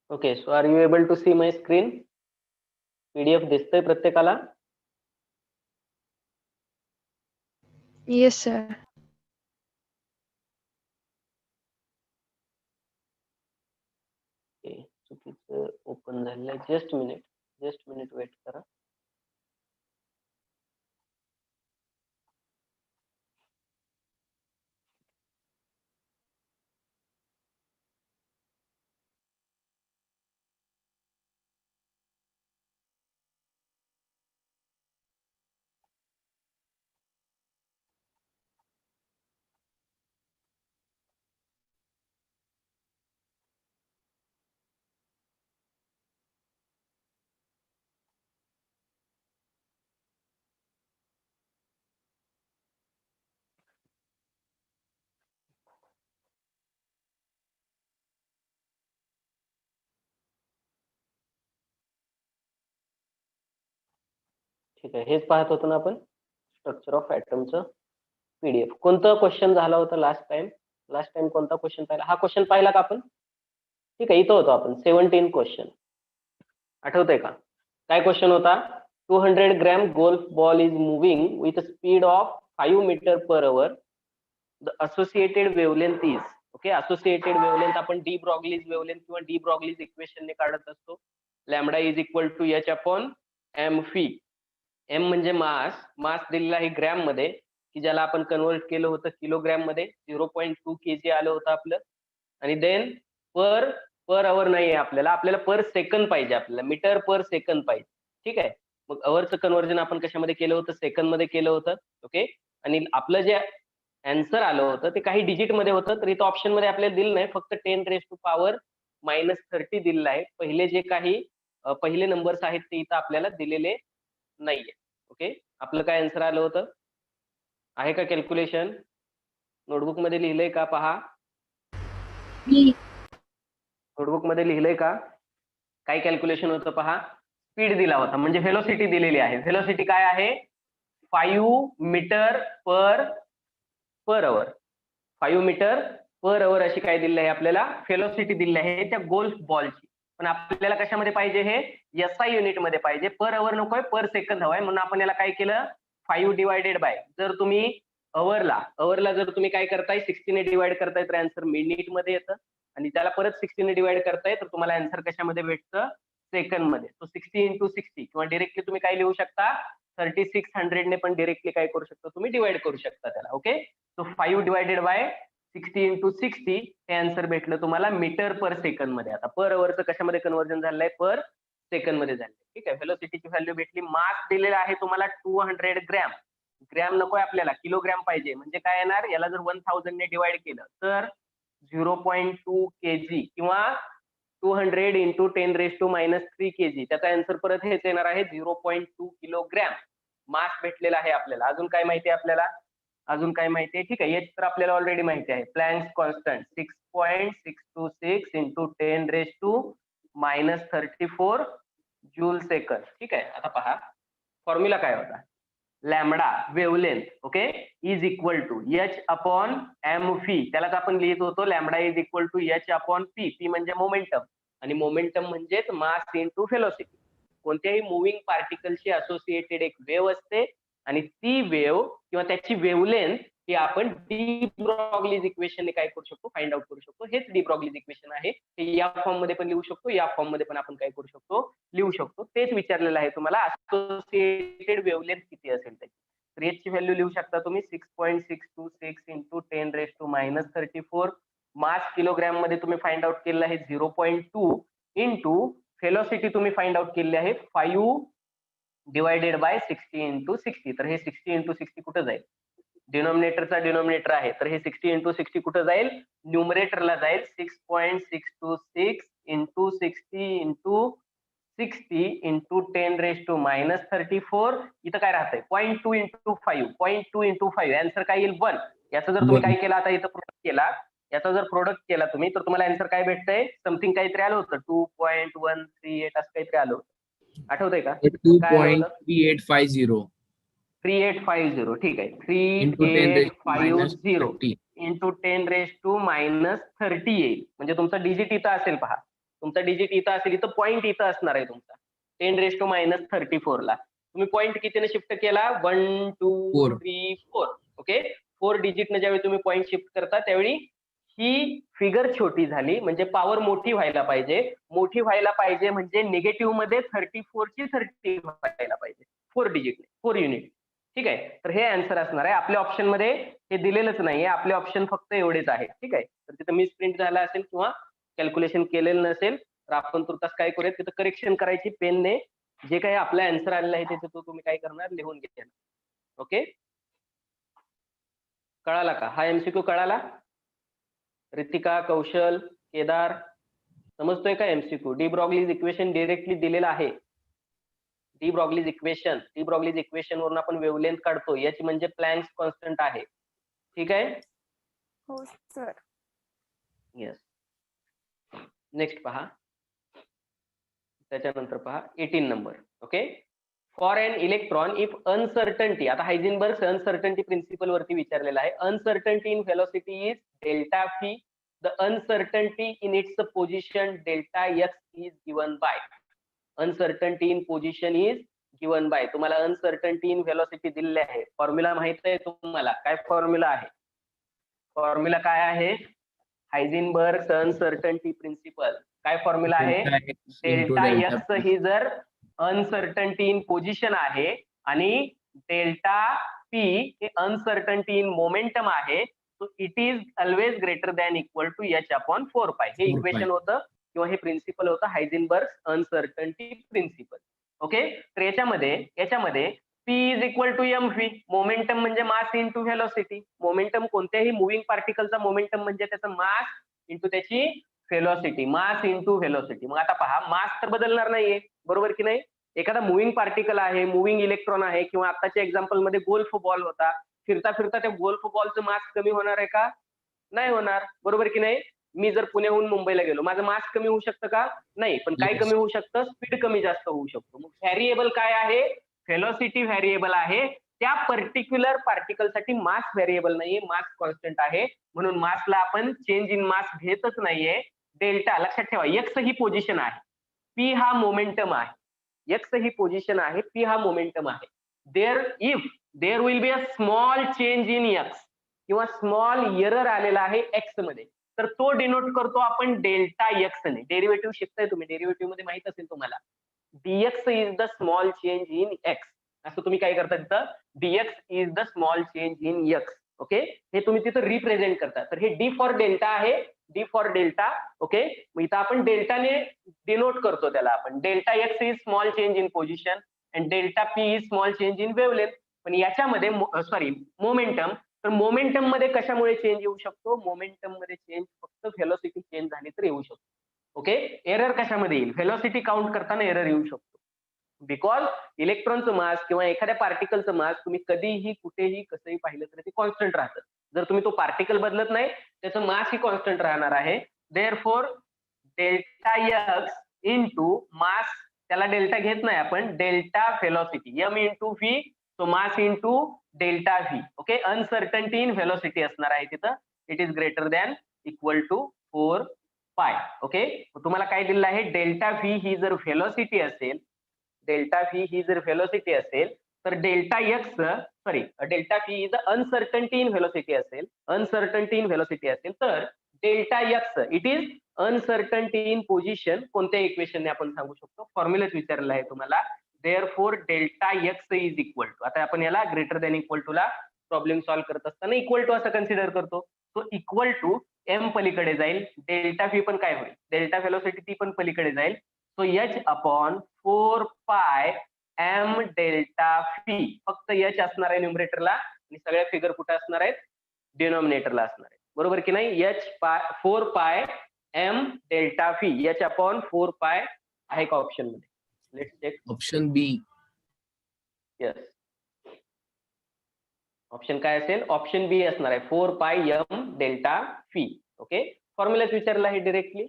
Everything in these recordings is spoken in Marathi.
Okay, so are you able to see my screen? PDF दिसतोय प्रत्येकाला? Yes, sir. ओके, चुकीचं ओपन झालेलं आहे. जस्ट मिनिट वेट करा. ठीक आहे, हेच पाहत होतो ना आपण, स्ट्रक्चर ऑफ ॲटमचं पीडीएफ. कोणता क्वेश्चन झाला होता लास्ट टाइम कोणता क्वेश्चन पाहिला? हा क्वेश्चन पाहिला का आपण? ठीक आहे, इथं होतो आपण 17 क्वेश्चन. आठवतंय का? काय क्वेश्चन होता? 200 gram golf ball is moving with speed of 5 metre per hour. The associated wavelength is. Okay, associated wavelength आपण डी ब्रॉग्लीज वेवलेंथ किंवा डी ब्रॉग्लीज इक्वेशनने काढत असतो. Lambda is equal to H upon m phi. M म्हणजे मास दिलेला आहे ग्रॅम मध्ये, की ज्याला आपण कन्वर्ट केलं होतं किलोग्रॅम मध्ये. 0.2 kg आलं होतं आपलं. आणि देन पर अवर नाही आहे आपल्याला पर सेकंद पाहिजे, आपल्याला मीटर पर सेकंद पाहिजे. ठीक आहे, मग अवरचं कन्वर्जन आपण कशामध्ये केलं होतं? सेकंद मध्ये केलं होतं. ओके, आणि आपलं जे आन्सर आलं होतं ते काही डिजिट मध्ये होतं, तर इथं ऑप्शन मध्ये आपल्याला दिलं नाही, फक्त 10⁻⁻30 दिलेलं आहे. पहिले जे काही पहिले नंबर्स आहेत ते इथं आपल्याला दिलेले नाहीये. ओके, आपलं काय आन्सर आलं होतं? आहे का कॅल्क्युलेशन? नोटबुक मध्ये लिहिलंय का? पहा, नोटबुक मध्ये लिहिलंय का? काय कॅल्क्युलेशन होतं पहा. स्पीड दिला होता, म्हणजे व्हेलोसिटी दिलेली आहे. व्हेलोसिटी काय आहे? 5 metre per hour. 5 metre per hour अशी काय दिली आहे आपल्याला? व्हेलोसिटी दिली आहे त्या गोल्फ बॉलची. पण आपल्याला कशामध्ये पाहिजे? हे एसआय युनिट मध्ये पाहिजे. पर अवर नकोय, पर सेकंद हवाय. म्हणून आपण याला काय केलं? 5 डिवायडेड बाय, जर तुम्ही अवरला जर तुम्ही काय करताय 60 ने डिवाइड करताय तर आन्सर मिनिट मध्ये येतं. आणि त्याला परत 60 ने डिवाइड करताय तर तुम्हाला आन्सर कशामध्ये भेटतं? सेकंड मध्ये. तो 60 इंटू 60 किंवा डिरेक्टली तुम्ही काय लिहू शकता? 3600 ने पण डिरेक्टली काय करू शकता? तुम्ही डिवाइड करू शकता त्याला. Okay, so 5 divided by 60 into 60 हे आन्सर भेटलं तुम्हाला मीटर पर सेकंद मध्ये. आता पर अवरचं कशामध्ये कन्वर्जन झालंय? पर सेकंद मध्ये झालंय. ठीक आहे, व्हेलोसिटीची व्हॅल्यू भेटली. मास दिलेला आहे तुम्हाला 200 ग्रॅम. ग्रॅम नकोय आपल्याला, किलोग्रॅम पाहिजे. म्हणजे काय येणार? याला जर 1000 ने डिवाइड केलं तर 0.2 kg किंवा 200 इंटू 10⁻³ kg. त्याचा आन्सर परत हेच येणार आहे, 0.2 किलोग्रॅम मास भेटलेला आहे आपल्याला. अजून काय माहिती आहे आपल्याला? अजून काय माहिती आहे? ठीक आहे, हेच तर आपल्याला ऑलरेडी माहिती आहे. Planck's constant 6.626 into 10⁻34 joule second. ठीक आहे, आता पहा फॉर्म्युला काय होता? Lambda wavelength, okay, is equal to H upon m phi. त्यालाच आपण लिहित होतो lambda is equal to H upon p. P म्हणजे मोमेंटम, आणि मोमेंटम म्हणजेच मास इंटू व्हेलोसिटी. कोणत्याही मुव्हिंग पार्टिकलशी असोसिएटेड एक वेव्ह असते, आणि ती वेव्ह किंवा त्याची वेवलेंथ ही आपण डी ब्रॉग्लीज इक्वेशनने काय करू शकतो? फाइंड आउट करू शकतो. हेच डी ब्रॉग्लीज इक्वेशन आहे. हे या फॉर्म मध्ये पण लिहू शकतो, या फॉर्म मध्ये पण आपण काय करू शकतो? लिहू शकतो. तेच विचारलेलं आहे तुम्हाला, असोसिएटेड वेवलेंथ किती असेल त्याची. तर याची व्हॅल्यू लिहू शकता तुम्ही 6.626 इंटू 10⁻34. मास किलोग्रॅम मध्ये तुम्ही फाइंड आउट केलेलं आहे 0.2 इंटू व्हेलोसिटी तुम्ही फाइंड आउट केलेली आहे 5 डिवायडेड बाय 60 इंटू 60. तर हे 60 इंटू 60 कुठं जाईल? डिनॉमिनेटरचा डिनॉमिनेटर आहे, तर हे 60 इंटू 60 कुठं जाईल? न्यूमरेटरला जाईल. 6.626 इंटू 60 इंटू 60 इंटू 10⁻34. इथं काय राहतंय? 0.2 इंटू 5. 0.2 इंटू 5 आन्सर काय येईल? 1. याचा जर तुम्ही काय केला, आता इथं प्रोडक्ट केला, याचा जर प्रोडक्ट केला तुम्ही, तर तुम्हाला आन्सर काय भेटतंय? समथिंग काहीतरी आलं होतं, 2.138 असं काहीतरी आलं होतं. आठवतंय का? काय आलं होतं? 2.3850 3850. ठीक आहे, into 10⁻⁻30 इंटू 10⁻³ येईल. म्हणजे तुमचा डिजिट इथं असेल पहा. तुमचा डिजिट इथं असेल, इथं पॉईंट इथं असणार आहे तुमचा 10⁻34 ला. तुम्ही पॉईंट कितीने शिफ्ट केला? 1 2 4. 3 4. ओके, 4 डिजिटने ज्यावेळी तुम्ही पॉईंट शिफ्ट करता त्यावेळी ही फिगर छोटी झाली, म्हणजे पॉवर मोठी व्हायला पाहिजे. मोठी व्हायला पाहिजे म्हणजे निगेटिव्ह मध्ये 34 ची 30 व्हायला पाहिजे 4 डिजिट 4 युनिट. ठीक आहे, तर हे आन्सर असणार आहे. आपल्या ऑप्शन मध्ये हे दिलेलंच नाहीये, आपले ऑप्शन फक्त एवढेच आहेत. ठीक आहे, तर तिथं मिसप्रिंट झाला असेल किंवा कॅल्क्युलेशन केलेलं नसेल तर आपण तुर्तास काय करूया, तिथं करेक्शन करायची पेनने. जे काही आपला आन्सर आलेला आहे तिथे तो तुम्ही काय करणार, लिहून घ्या. ओके, कळाला का? हा एमसीक्यू कळाला? रितिका, कौशल, केदार, समजतोय का एमसीक्यू? डी ब्रॉग्लीज इक्वेशन डायरेक्टली दिलेला आहे. डी ब्रॉग्लीज इक्वेशन वरून आपण वेव्हलेंथ काढतो. याची म्हणजे प्लँक्स कॉन्स्टंट आहे. ठीक आहे, हो सर. येस. नेक्स्ट पहा, त्याच्यानंतर पहा 18 number. Okay, for an electron if uncertainty, आता हायझेनबर्ग अनसर्टन्टी प्रिन्सिपल वरती विचारलेला आहे. Uncertainty in velocity is delta fee. The uncertainty in its position delta x is given bye. Uncertainty in position is given bye. तुम्हाला अनसर्टन्टी इन व्हेलॉसिटी दिलेली आहे. फॉर्म्युला माहित आहे तुम्हाला? काय फॉर्म्युला आहे? फॉर्म्युला काय आहे? Heisenberg uncertainty principle. काय फॉर्म्युला आहे? डेल्टा एक्स ही जर अनसर्टन्टी इन पोझिशन आहे आणि डेल्टा पी हे अनसर्टन्टी इन मोमेंटम आहे, so it is always greater than equal to H upon 4 pi. हे इक्वेशन होतं किंवा हे प्रिन्सिपल होतं हायझेनबर्ग अनसर्टन्टी प्रिन्सिपल. ओके, तर याच्यामध्ये P is equal to m v. Momentum म्हणजे मास इंटू व्हेलॉसिटी. मोमेंटम कोणत्याही मुव्हिंग पार्टिकलचा मोमेंटम म्हणजे त्याचा मास इंटू त्याची व्हेलॉसिटी. Mass into velocity. मग आता पहा, मास तर बदलणार नाहीये, बरोबर की नाही? एखादा मुव्हिंग पार्टिकल आहे, मुव्हिंग इलेक्ट्रॉन आहे, किंवा आताच्या एक्झाम्पल मध्ये गोल्फ बॉल होता. फिरता फिरता त्या गोल्फ बॉलचं मास कमी होणार आहे का? नाही होणार, बरोबर की नाही? मी जर पुण्याहून मुंबईला गेलो, माझं मास कमी होऊ शकतं का? नाही. पण काय कमी होऊ शकतं? स्पीड कमी जास्त होऊ शकतो. मग व्हेरिएबल काय आहे? व्हेलॉसिटी व्हेरिएबल आहे. त्या पर्टिक्युलर पार्टिकलसाठी मास व्हेरिएबल नाहीये, मास कॉन्स्टंट आहे. म्हणून मासला आपण चेंज इन मास घेतच नाहीये. डेल्टा लक्षात ठेवा, एक्स ही पोझिशन आहे, पी हा मोमेंटम आहे. एक्स ही पोझिशन आहे, पी हा मोमेंटम आहे. There will be a small change in x किंवा स्मॉल एरर आलेला आहे एक्स मध्ये, तर तो डिनोट करतो आपण डेल्टा एक्स ने. डेरिव्हेटिव्ह शिकताय तुम्ही, डेरिव्हेटिव्ह मध्ये माहित असेल तुम्हाला, dx is the small change in x. असं तुम्ही काय करता तिथं, dx is the small change in x. Okay, हे तुम्ही तिथं रिप्रेझेंट करता. तर हे डी फॉर डेल्टा आहे, डी फॉर डेल्टा. ओके, मग इथं आपण डेल्टाने डिनोट करतो त्याला आपण. Delta x is small change in position and delta P is small change in wavelength. पण याच्यामध्ये सॉरी मोमेंटम, तर मोमेंटम मध्ये कशामुळे चेंज येऊ शकतो? मोमेंटम मध्ये चेंज फक्त व्हेलॉसिटी चेंज झाली तर येऊ शकतो. ओके, एरर कशामध्ये येईल? व्हेलॉसिटी काउंट करताना एरर येऊ शकतो. बिकॉज इलेक्ट्रॉनचं मास किंवा एखाद्या पार्टिकलचं मास तुम्ही कधीही कुठेही कसंही पाहिलं तर ते कॉन्स्टंट राहतं. जर तुम्ही तो पार्टिकल बदलत नाही, त्याचं मास ही कॉन्स्टंट राहणार आहे. Therefore delta x into mass, त्याला डेल्टा घेत नाही आपण, delta velocity m into v, so mass into delta v. Okay, uncertainty in velocity असणार आहे तिथं. It is greater than equal to 4 pi. Okay, तुम्हाला काय दिलेलं आहे? डेल्टा व्ही ही जर व्हेलॉसिटी असेल, डेल्टा व्ही ही जर व्हेलॉसिटी असेल, तर delta x sorry delta v is uncertainty in velocity असेल, अनसर्टन्टी इन व्हेलॉसिटी असेल, तर delta x it is uncertainty in position. कोणत्या इक्वेशनने आपण सांगू शकतो? फॉर्म्युलाच विचारलेला आहे तुम्हाला. Therefore delta x is equal to, आता आपण याला ग्रेटर दॅन इक्वल टू ला प्रॉब्लेम सॉल्व्ह करत असताना इक्वल टू असं कन्सिडर करतो. सो इक्वल टू एम पलीकडे जाईल, डेल्टा व्ही पण काय होईल? डेल्टा व्हेलॉसिटी ती पण पलीकडे जाईल. So H upon 4 pi m delta fee. फक्त एच असणार आहे न्यूमरेटरला आणि सगळ्या फिगर कुठे असणार आहेत? डिनॉमिनेटरला असणार आहे, बरोबर की नाही? H 4 pi m delta phi, h upon 4 pi आहे का ऑप्शन मध्ये? Let's check. Option B. Yes, option काय असेल? ऑप्शन बी असणार आहे, 4 pi m delta phi. Okay, फॉर्म्युलाच विचारला आहे डायरेक्टली.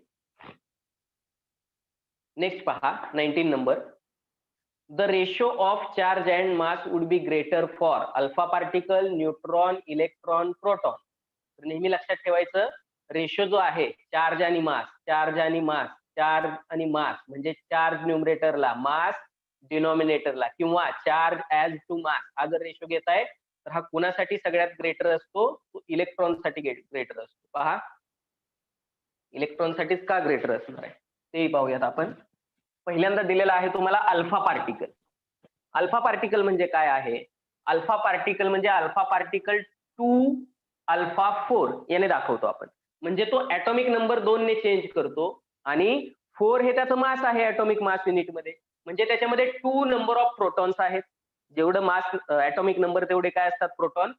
नेक्स्ट पहा 19 नंबर. The ratio of charge and mass would be greater for alpha particle, neutron, electron, proton. तर नेहमी लक्षात ठेवायचं, रेशो जो आहे चार्ज आणि मास, चार्ज आणि मास, चार्ज आणि मास म्हणजे चार्ज न्यूमरेटरला, मास डिनॉमिनेटरला, किंवा चार्ज ऍज टू मास हा जर रेशो घेताय तर हा कुणासाठी सगळ्यात ग्रेटर असतो? तो इलेक्ट्रॉन साठी ग्रेटर असतो. पहा, इलेक्ट्रॉन साठीच का ग्रेटर असणार आहे तेही पाहूयात आपण. पहिल्यांदा दिलेला आहे तुम्हाला अल्फा पार्टिकल. अल्फा पार्टिकल म्हणजे काय आहे? अल्फा पार्टिकल म्हणजे अल्फा पार्टिकल 2 अल्फा 4 याने दाखवतो आपण. म्हणजे तो ऍटॉमिक नंबर 2 ने चेंज करतो आणि 4 हे त्याचं मास आहे ऍटॉमिक मास युनिट मध्ये. म्हणजे त्याच्यामध्ये 2 नंबर ऑफ प्रोटॉन्स आहेत. जेवढं मास ऍटॉमिक नंबर तेवढे काय असतात? प्रोटॉन.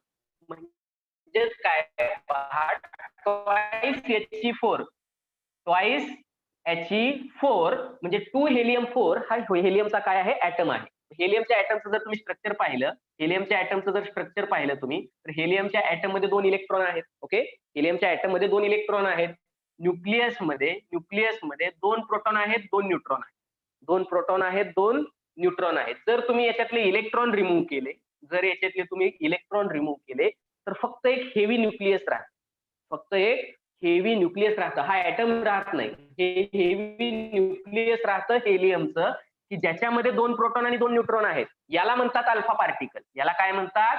म्हणजे काय? ट्वाइस He4, ट्वाइस He4 म्हणजे 2 हेलियम 4 हा हेलियमचा काय आहे? ऍटम आहे. हेलियमच्या ऍटमचं जर तुम्ही स्ट्रक्चर पाहिलं, हेलियमच्या ऍटमचं जर स्ट्रक्चर पाहिलं तुम्ही, तर हेलियमच्या ऍटम मध्ये 2 इलेक्ट्रॉन आहेत. ओके, हेलियमच्या ऍटम मध्ये 2 इलेक्ट्रॉन आहेत. न्यूक्लियस मध्ये 2 प्रोटॉन आहेत, 2 न्यूट्रॉन आहेत. 2 प्रोटॉन आहेत, 2 न्यूट्रॉन आहेत. जर तुम्ही याच्यातले इलेक्ट्रॉन रिमूव्ह केले, तर फक्त एक हेवी न्यूक्लियस राहतं. हा ऍटम राहत नाही. हे हेवी न्यूक्लियस राहतं हेलियमचं, की ज्याच्यामध्ये 2 प्रोटॉन आणि 2 न्यूट्रॉन आहेत. याला म्हणतात अल्फा पार्टिकल. याला काय म्हणतात?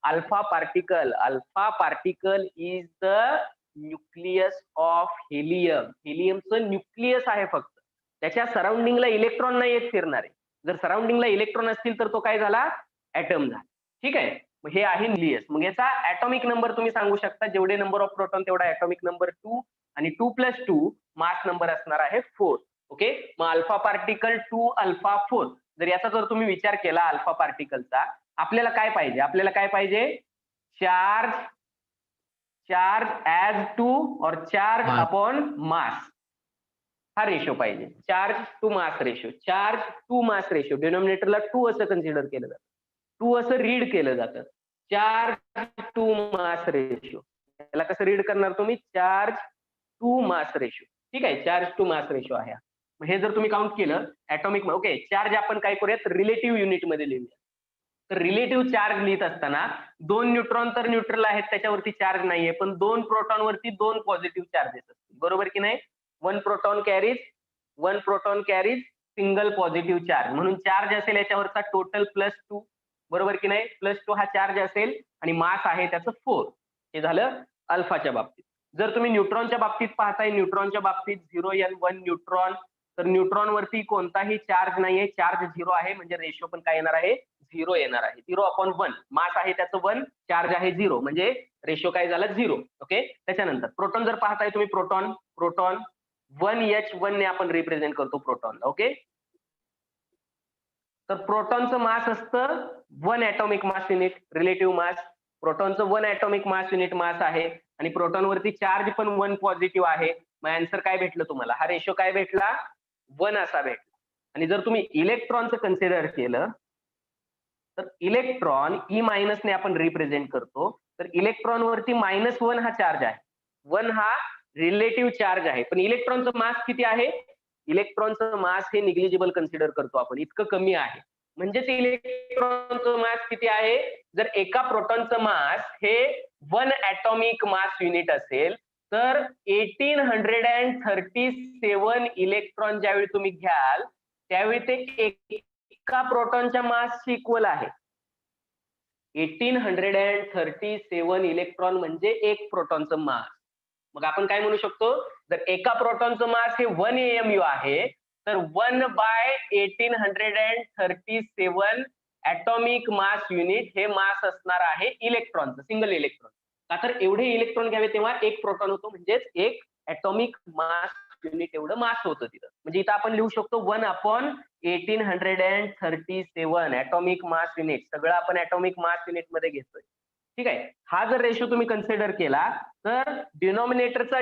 Alpha particle. Alpha particle is the nucleus of helium. हेलियमचं न्यूक्लियस आहे फक्त. त्याच्या सराउंडिंगला इलेक्ट्रॉन नाही येत फिरणारे. जर सराउंडिंगला इलेक्ट्रॉन असतील तर तो काय झाला? ऍटम झाला. ठीक आहे, हे आहे न्यूक्लियस. मग याचा ऍटॉमिक नंबर तुम्ही सांगू शकता, जेवढे नंबर ऑफ प्रोटॉन तेवढा ऍटॉमिक नंबर 2 आणि 2+2 मास नंबर असणार आहे 4. ओके, मग अल्फा पार्टिकल 2 अल्फा 4. जर याचा जर तुम्ही विचार केला अल्फा पार्टिकलचा, आपल्याला काय पाहिजे? चार्ज ऍज टू और चार्ज अपॉन मास हा रेशो पाहिजे. चार्ज टू मास रेशो डिनॉमिनेटरला 2 असं कन्सिडर केलं जातं, 2 असं रीड केलं जातं. चार्ज टू मास रेशो, याला कसं रीड करणार तुम्ही? Charge to mass ratio. ठीक आहे, चार्ज टू मास रेशो आहे. हे जर तुम्ही काउंट केलं ऍटॉमिक, ओके, चार्ज आपण काय करूयात? रिलेटिव्ह युनिट मध्ये लिहूया. तर रिलेटिव्ह चार्ज लिहित असताना 2 न्यूट्रॉन तर न्यूट्रल आहेत, त्याच्यावरती चार्ज नाहीये, पण 2 प्रोटॉन वरती 2 पॉझिटिव्ह चार्जेस असतील. बरोबर की नाही? 1 proton carries single positive charge, म्हणून चार्ज असेल याच्यावरचा टोटल +2. बरोबर की नाही? +2 हा चार्ज असेल आणि मास आहे त्याचं 4. हे झालं अल्फाच्या बाबतीत. जर तुम्ही न्यूट्रॉनच्या बाबतीत पाहताय, न्यूट्रॉनच्या बाबतीत 0n1 न्यूट्रॉन, तर न्यूट्रॉन वरती कोणताही चार्ज नाहीये, चार्ज 0 आहे. म्हणजे रेशो पण काय येणार आहे? 0 येणार आहे. 0/1. मास आहे त्याचं 1, चार्ज आहे 0, म्हणजे रेशो काय झाला? 0. ओके, त्याच्यानंतर प्रोटॉन जर पाहताय तुम्ही, प्रोटॉन 1H1 ने आपण रिप्रेझेंट करतो प्रोटॉनला. ओके, तर प्रोटॉनचं मास असतं 1 ऍटॉमिक मास युनिट, रिलेटिव्ह मास. प्रोटॉनचं 1 ऍटॉमिक मास युनिट मास आहे आणि प्रोटॉन वरती चार्ज पण 1 पॉझिटिव्ह आहे. मग आन्सर काय भेटलं तुम्हाला? हा रेशो काय भेटला? 1 असा भेटला. आणि जर तुम्ही इलेक्ट्रॉनचं कन्सिडर केलं तर इलेक्ट्रॉन E- ने आपण रिप्रेझेंट करतो. तर इलेक्ट्रॉन वरती -1 हा चार्ज आहे. 1 हा रिलेटिव्ह चार्ज आहे, पण इलेक्ट्रॉनचं मास किती आहे? इलेक्ट्रॉनचं मास हे निग्लिजिबल कन्सिडर करतो आपण, इतकं कमी आहे. म्हणजेच इलेक्ट्रॉनचं मास किती आहे? जर एका प्रोटॉनचं मास हे 1 ऍटॉमिक मास युनिट असेल, तर 1837 इलेक्ट्रॉन ज्यावेळी तुम्ही घ्याल त्यावेळी ते एका प्रोटॉनच्या मासची इक्वल आहे. 1837 इलेक्ट्रॉन म्हणजे एक प्रोटॉनचं मास. मग आपण काय म्हणू शकतो? जर एका प्रोटॉनचं मास हे 1 AMU आहे, तर 1/1837 ऍटॉमिक मास युनिट हे मास असणार आहे इलेक्ट्रॉनचं, सिंगल इलेक्ट्रॉन. का तर एवढे इलेक्ट्रॉन घ्यावे तेव्हा एक प्रोटॉन होतो, म्हणजेच एक ऍटॉमिक मास युनिट एवढं मास होतं तिथं. म्हणजे इथं आपण लिहू शकतो 1/1837 ऍटॉमिक मास युनिट. सगळं आपण ऍटॉमिक मास युनिट मध्ये घेतोय. ठीक आहे, हा जर रेशो तुम्ही कन्सिडर केला तर डिनॉमिनेटरचा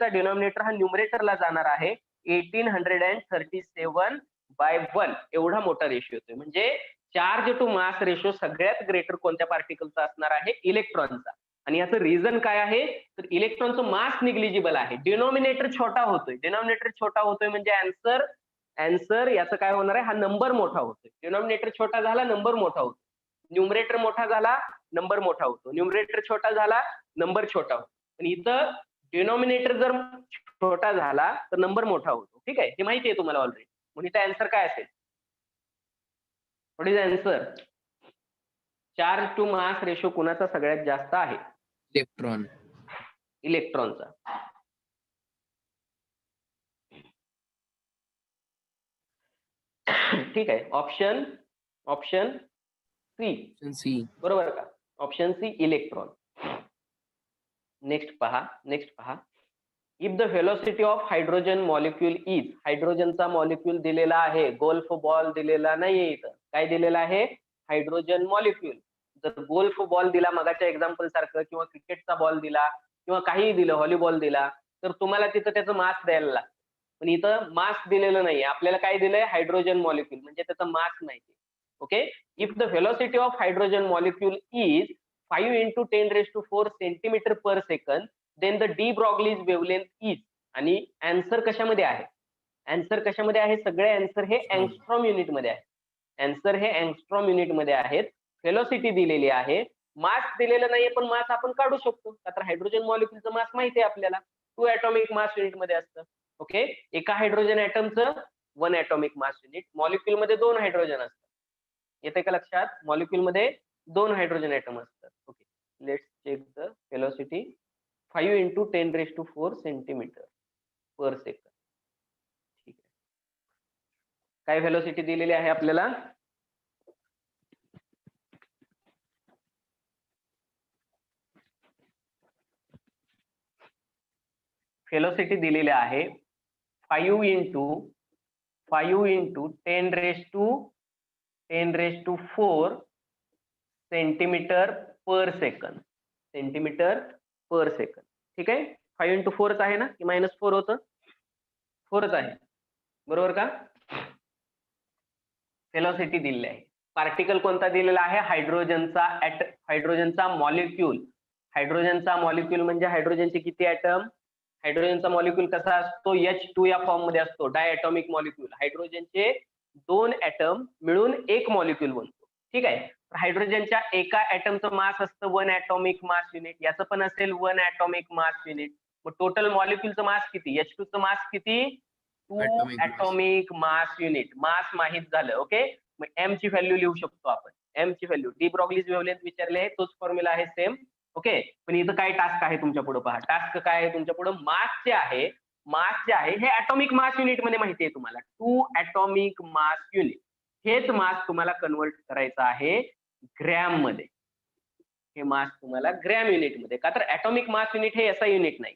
डिनॉमिनेटर हा न्यूमरेटरला जाणार आहे 1837/1 एवढा मोठा रेशो येतोय. म्हणजे चार्ज टू मास रेशो सगळ्यात ग्रेटर कोणत्या पार्टिकलचा असणार आहे? इलेक्ट्रॉनचा. आणि याचं रिझन काय आहे? तर इलेक्ट्रॉनचं मास निग्लिजिबल आहे, डिनॉमिनेटर छोटा होतोय म्हणजे आन्सर याचं काय होणार आहे? हा नंबर मोठा होतोय. डिनॉमिनेटर छोटा झाला, नंबर मोठा होतो. न्यूमरेटर मोठा झाला, नंबर मोठा होतो. न्यूमरेटर छोटा झाला, नंबर छोटा होतो. पण इथं डिनॉमिनेटर जर छोटा झाला तर नंबर मोठा होतो. ठीक आहे, हे माहिती आहे तुम्हाला ऑलरेडी. म्हणून इथं आन्सर काय असेल? What is answer? Charge to mass ratio कुणाचा सगळ्यात जास्त आहे? इलेक्ट्रॉन. इलेक्ट्रॉनचा. ठीक आहे, ऑप्शन सी बरोबर का? Option C electron. नेक्स्ट पहा. If the velocity of hydrogen molecule is, हायड्रोजनचा मॉलिक्यूल दिलेला आहे, गोल्फ बॉल दिलेला नाहीये इथं. काय दिलेला आहे? Hydrogen molecule. जर गोल्फ बॉल दिला मगाच्या एक्झाम्पल सारखं, किंवा क्रिकेटचा बॉल दिला, किंवा काहीही दिलं, व्हॉलीबॉल दिला, तर तुम्हाला तिथं त्याचं मास द्यायला लागतं. पण इथं मास दिलेलं नाहीये. आपल्याला काय दिलंय? हायड्रोजन मॉलिक्यूल, म्हणजे त्याचं मास नाही. Okay, if the velocity of hydrogen molecule is 5 × 10⁴ centimetre per second, then the de Broglie's wavelength is. आणि आन्सर कशामध्ये आहे? सगळे आन्सर हे अँगस्ट्रॉम युनिट मध्ये आहेत. व्हेलॉसिटी दिलेली आहे, मास दिलेलं नाहीये, पण मास आपण काढू शकतो. तर हायड्रोजन मॉलिक्यूलचं मास माहिती आहे आपल्याला, 2 ॲटॉमिक मास युनिट मध्ये असतं. ओके, एका हायड्रोजन ॲटमचं 1 ॲटॉमिक मास युनिट. मॉलिक्यूल मध्ये 2 हायड्रोजन असतात. येते का लक्षात? मॉलिक्यूल मध्ये 2 हायड्रोजन ॲटम असतात. Okay, let's check the velocity. 5 × 10⁴ centimetre per second. ठीक आहे, काय व्हेलॉसिटी दिलेली आहे आपल्याला? व्हेलॉसिटी दिलेली आहे 5 × 10⁴ सेंटीमीटर पर सेकंद. ठीक आहे, 5 × 4 आहे ना, की -4 होतं? 4च आहे, बरोबर का? व्हेलॉसिटी दिलेली आहे. पार्टिकल कोणता दिलेला आहे? हायड्रोजनचा मॉलिक्यूल. हायड्रोजनचा मॉलिक्यूल म्हणजे हायड्रोजनचे किती ॲटम? हायड्रोजनचा मॉलिक्यूल कसा असतो? H2 या फॉर्म मध्ये असतो, डायॲटॉमिक मॉलिक्यूल. हायड्रोजनचे 2 ॲटम मिळून एक मॉलिक्यूल बनतो. ठीक आहे, हायड्रोजनच्या एका ॲटमचं मास असतं 1 ॲटॉमिक मास युनिट. याचं पण असेल 1 ॲटॉमिक मास युनिट. मग टोटल मॉलिक्यूलचं मास किती? H2चं मास किती? 2 ॲटॉमिक मास युनिट. मास माहित झालं. ओके, मग एम ची व्हॅल्यू लिहू शकतो आपण. एम ची व्हॅल्यू, डी ब्रॉग्लीज वेव्हलेंथ विचारले, तोच फॉर्म्युला आहे सेम. ओके, पण इथं काय टास्क आहे तुमच्या पुढे? पहा, टास्क काय आहे तुमच्या पुढे? मास जे आहे हे ॲटॉमिक मास युनिट मध्ये माहिती आहे तुम्हाला, 2 ॲटॉमिक मास युनिट. हेच मास तुम्हाला कन्वर्ट करायचं आहे ग्रॅम मध्ये. हे मास तुम्हाला ग्रॅम युनिट मध्ये, का तर ॲटॉमिक मास युनिट हे SI युनिट नाही,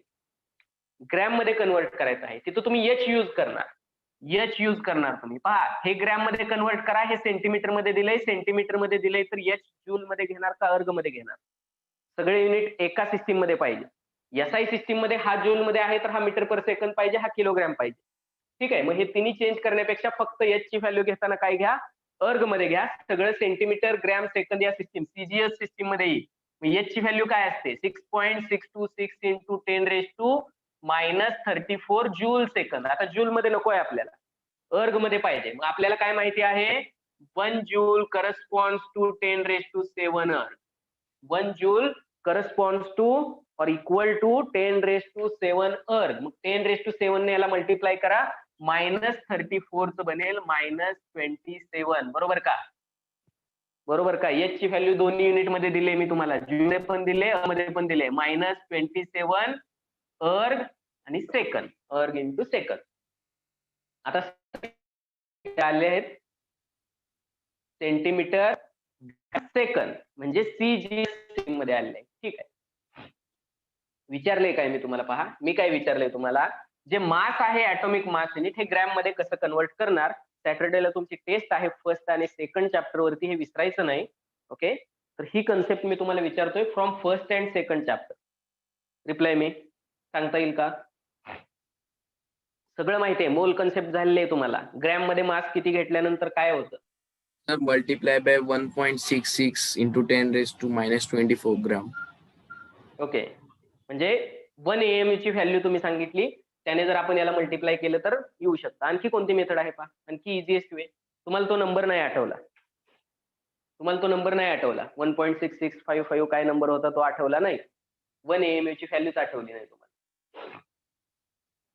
ग्रॅम मध्ये कन्वर्ट करायचं आहे. तिथं तुम्ही H यूज करणार तुम्ही. पहा, हे ग्रॅम मध्ये कन्वर्ट करा. हे सेंटीमीटर मध्ये दिलंय, तर H जूल मध्ये घेणार का अर्ग मध्ये घेणार? सगळे युनिट एका सिस्टीम मध्ये पाहिजे. SI सिस्टीम मध्ये हा जूल मध्ये आहे, तर हा मीटर पर सेकंद पाहिजे, हा किलोग्रॅम पाहिजे. ठीक आहे, मग हे तिन्ही चेंज करण्यापेक्षा फक्त H ची व्हॅल्यू घेताना काय घ्या? अर्ग मध्ये घ्या. सगळं सेंटीमीटर, ग्रॅम, सेकंद या सिस्टीम, CGS सिस्टीम मध्ये येईल. मग H ची व्हॅल्यू काय असते? 6.626 × 10⁻34 जूल सेकंद. आता जूल मध्ये नकोय आपल्याला, अर्ग मध्ये पाहिजे. मग आपल्याला काय माहिती आहे? 1 जूल करस्पॉन्ड्स टू 10⁻7 अर्ग. 1 जूल करस्पॉन्ड्स टू और इक्वल टू 10⁻7 अर्ग. मग 10⁻7 ने याला मल्टिप्लाय करा, -34 च बनेल -27. बरोबर का? H ची व्हॅल्यू दोन्ही युनिट मध्ये दिले मी तुम्हाला, जूल मध्ये पण दिले, मध्ये पण दिले. -27 अर्ग आणि सेकंद, अर्ग इंटू सेकंद. आता आले आहेत सेंटीमीटर सेकंद, म्हणजे CGS मध्ये आलेले आहे. ठीक आहे, विचारले काय मी तुम्हाला? पहा, मी काय विचारलंय तुम्हाला? जे मास आहे ॲटॉमिक मास युनिट, हे ग्रॅम मध्ये कसं कन्वर्ट करणार? सॅटर्डेला तुमची टेस्ट आहे फर्स्ट आणि सेकंड चॅप्टर वरती, हे विसरायचं नाही. ओके, तर ही कन्सेप्ट मी तुम्हाला विचारतोय from first and second chapter. Reply मी सांगता येईल का? सगळं माहिती आहे, मोल कन्सेप्ट झालेली आहे तुम्हाला. ग्रॅम मध्ये मास किती घेतल्यानंतर काय होतं? Sir, multiply by 1.66 × 10⁻24 gram. Okay, म्हणजे 1 AMU ची व्हॅल्यू तुम्ही सांगितली, त्याने जर आपण याला मल्टिप्लाय केलं तर येऊ शकतं. आणखी कोणती मेथड आहे? पहा, आणखी इझिएस्ट वे. तुम्हाला तो नंबर नाही आठवला, 1.6655 काय नंबर होता तो आठवला नाही, 1 AMU ची व्हॅल्यूच आठवली नाही तुम्हाला.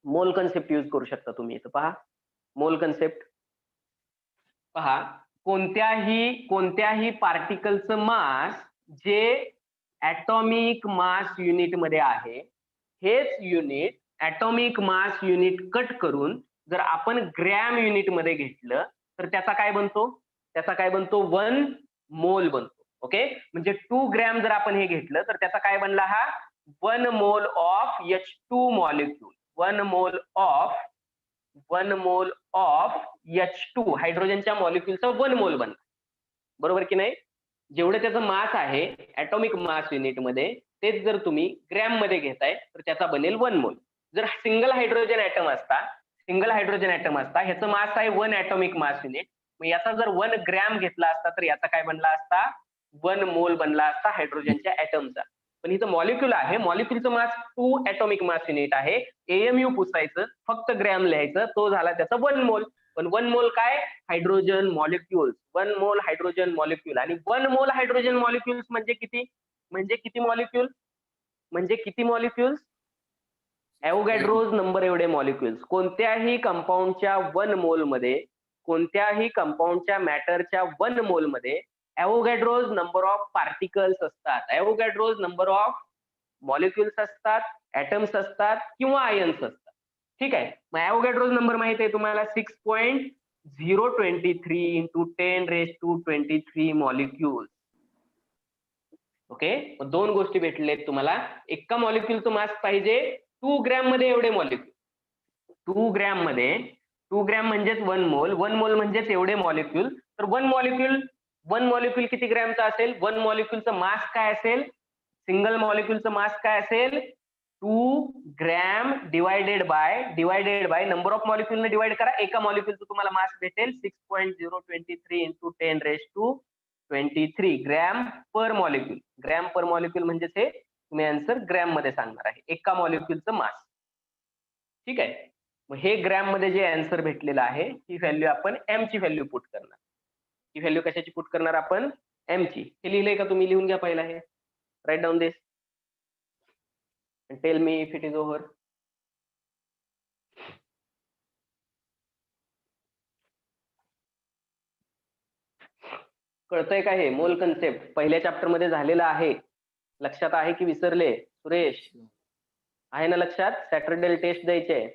मोल कन्सेप्ट यूज करू शकता तुम्ही इथं. पहा मोल कन्सेप्ट. पहा कोणत्याही पार्टिकलचं मास जे ऍटॉमिक मास युनिट मध्ये आहे, हेच unit atomic mass unit cut करून जर आपण ग्रॅम युनिट मध्ये घेतलं तर त्याचा काय बनतो? त्याचा काय बनतो? 1 मोल बनतो. ओके, म्हणजे 2 ग्रॅम जर आपण हे घेतलं तर त्याचा काय बनला? हा 1 mole of H2 molecule. 1 mole of H2 हायड्रोजनच्या मॉलिक्यूलचा 1 मोल बनला. बरोबर की नाही? जेवढं त्याचं मास आहे ऍटॉमिक मास युनिट मध्ये, तेच जर तुम्ही ग्रॅम मध्ये घेताय तर त्याचा बनेल 1 मोल. जर सिंगल हायड्रोजन ऍटम असता ह्याचं मास आहे 1 ऍटॉमिक मास युनिट, मग याचा जर 1 ग्रॅम घेतला असता तर याचा काय बनला असता? 1 मोल बनला असता हायड्रोजनच्या ऍटमचा. पण इथं मॉलिक्यूल आहे, मॉलिक्यूलचं मास 2 ऍटॉमिक मास युनिट आहे. AMU पुसायचं, फक्त ग्रॅम लिहायचं, तो झाला त्याचा 1 मोल. पण 1 मोल काय? Hydrogen molecule. 1 मोल हायड्रोजन मॉलिक्यूल. आणि 1 मोल हायड्रोजन मॉलिक्यूल्स म्हणजे किती? म्हणजे किती मॉलिक्यूल्स? ॲव्होगॅड्रोज नंबर एवढे मॉलिक्यूल्स. कोणत्याही कंपाऊंडच्या 1 मोल मध्ये, कोणत्याही कंपाऊंडच्या मॅटरच्या 1 मोल मध्ये ॲव्होगॅड्रोज नंबर ऑफ पार्टिकल्स असतात, ॲव्होगॅड्रोज नंबर ऑफ मॉलिक्यूल्स असतात, ऍटम्स असतात किंवा आयन्स असतात. ठीक आहे. मग ॲव्होगॅड्रोज नंबर माहिती आहे तुम्हाला 6.023 इंटू 10⁻23 मॉलिक्यूल्स. ओके, 2 गोष्टी भेटलेत तुम्हाला. एका मॉलिक्यूलचं मास पाहिजे 2 ग्रॅम मध्ये एवढे मॉलिक्यूल. 2 ग्रॅम म्हणजेच 1 मोल. 1 मोल म्हणजेच एवढे मॉलिक्यूल. तर 1 मॉलिक्यूल किती ग्रॅमचा असेल? 1 मॉलिक्यूलचं मास काय असेल? सिंगल मॉलिक्यूलचं मास काय असेल? 2 gram divided by number of मॉलिक्यूलने डिवाइड करा. एका मॉलिक्यूलचं तुम्हाला मास भेटेल 6.023 into 10⁻23 gram per molecule. Gram per molecule म्हणजेच हे तुम्ही आन्सर ग्रॅम मध्ये सांगणार आहे, एका मॉलिक्यूलचं मास. ठीक आहे. मग हे ग्रॅम मध्ये जे आन्सर भेटलेलं आहे, ही व्हॅल्यू आपण एम ची व्हॅल्यू पुट करणार. ही व्हॅल्यू कशाची पुट करणार आपण? एम ची. हे लिहिलंय का तुम्ही? लिहून घ्या पहिला हे. Write down this and tell me if it is over. कळतंय का? हे मोल कन्सेप्ट पहिल्या चॅप्टर मध्ये झालेलं आहे. लक्षात आहे की विसरले? सुरेश आहे ना लक्षात? सॅटरडे टेस्ट द्यायचे.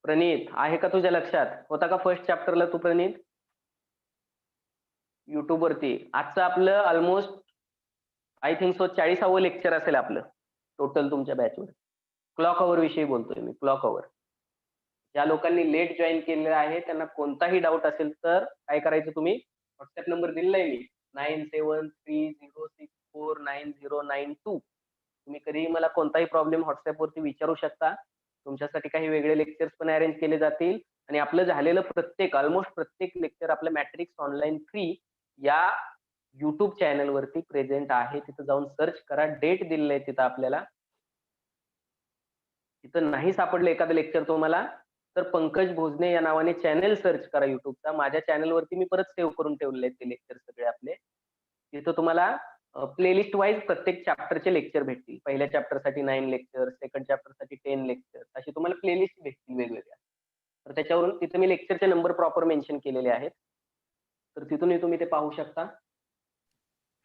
प्रणित आहे का तुझ्या लक्षात? होता का फर्स्ट चॅप्टरला तू प्रणित? युट्यूब वरती आजचं आपलं ऑलमोस्ट आय थिंक सो 40वे लेक्चर असेल आपलं टोटल तुमच्या बॅचवर. क्लॉक अवर विषयी बोलतोय मी. Clock our. ज्या लोकांनी लेट जॉईन केलेलं आहे त्यांना कोणताही डाऊट असेल तर काय करायचं? तुम्ही व्हॉट्सअप नंबर दिलेला आहे मी 9730649092. तुम्ही कधीही मला कोणताही प्रॉब्लेम व्हॉट्सअप वरती विचारू शकता. तुमच्यासाठी काही वेगळे लेक्चर्स पण अरेंज केले जातील. आणि आपलं झालेलं ऑलमोस्ट प्रत्येक लेक्चर आपलं मॅट्रिक्स ऑनलाईन फ्री या युट्यूब चॅनल वरती प्रेझेंट आहे. तिथं जाऊन सर्च करा. डेट दिलेलं आहे तिथं आपल्याला. तिथं नाही सापडलं एखादं लेक्चर तुम्हाला तर पंकज भोजने या नावाने चॅनल सर्च करा युट्यूबचा. माझ्या चॅनलवरती मी परत सेव्ह करून ठेवलेले आहेत ते लेक्चर सगळे आपले. तिथं तुम्हाला प्लेलिस्ट वाईज प्रत्येक चॅप्टरचे लेक्चर भेटतील. पहिल्या चॅप्टरसाठी 9 लेक्चर, सेकंड चॅप्टरसाठी 10 लेक्चर, अशी तुम्हाला प्लेलिस्ट भेटतील वेगवेगळ्या. तर त्याच्यावरून तिथे मी लेक्चरचे नंबर प्रॉपर मेन्शन केलेले आहेत. तर तिथूनही तुम्ही ते पाहू शकता.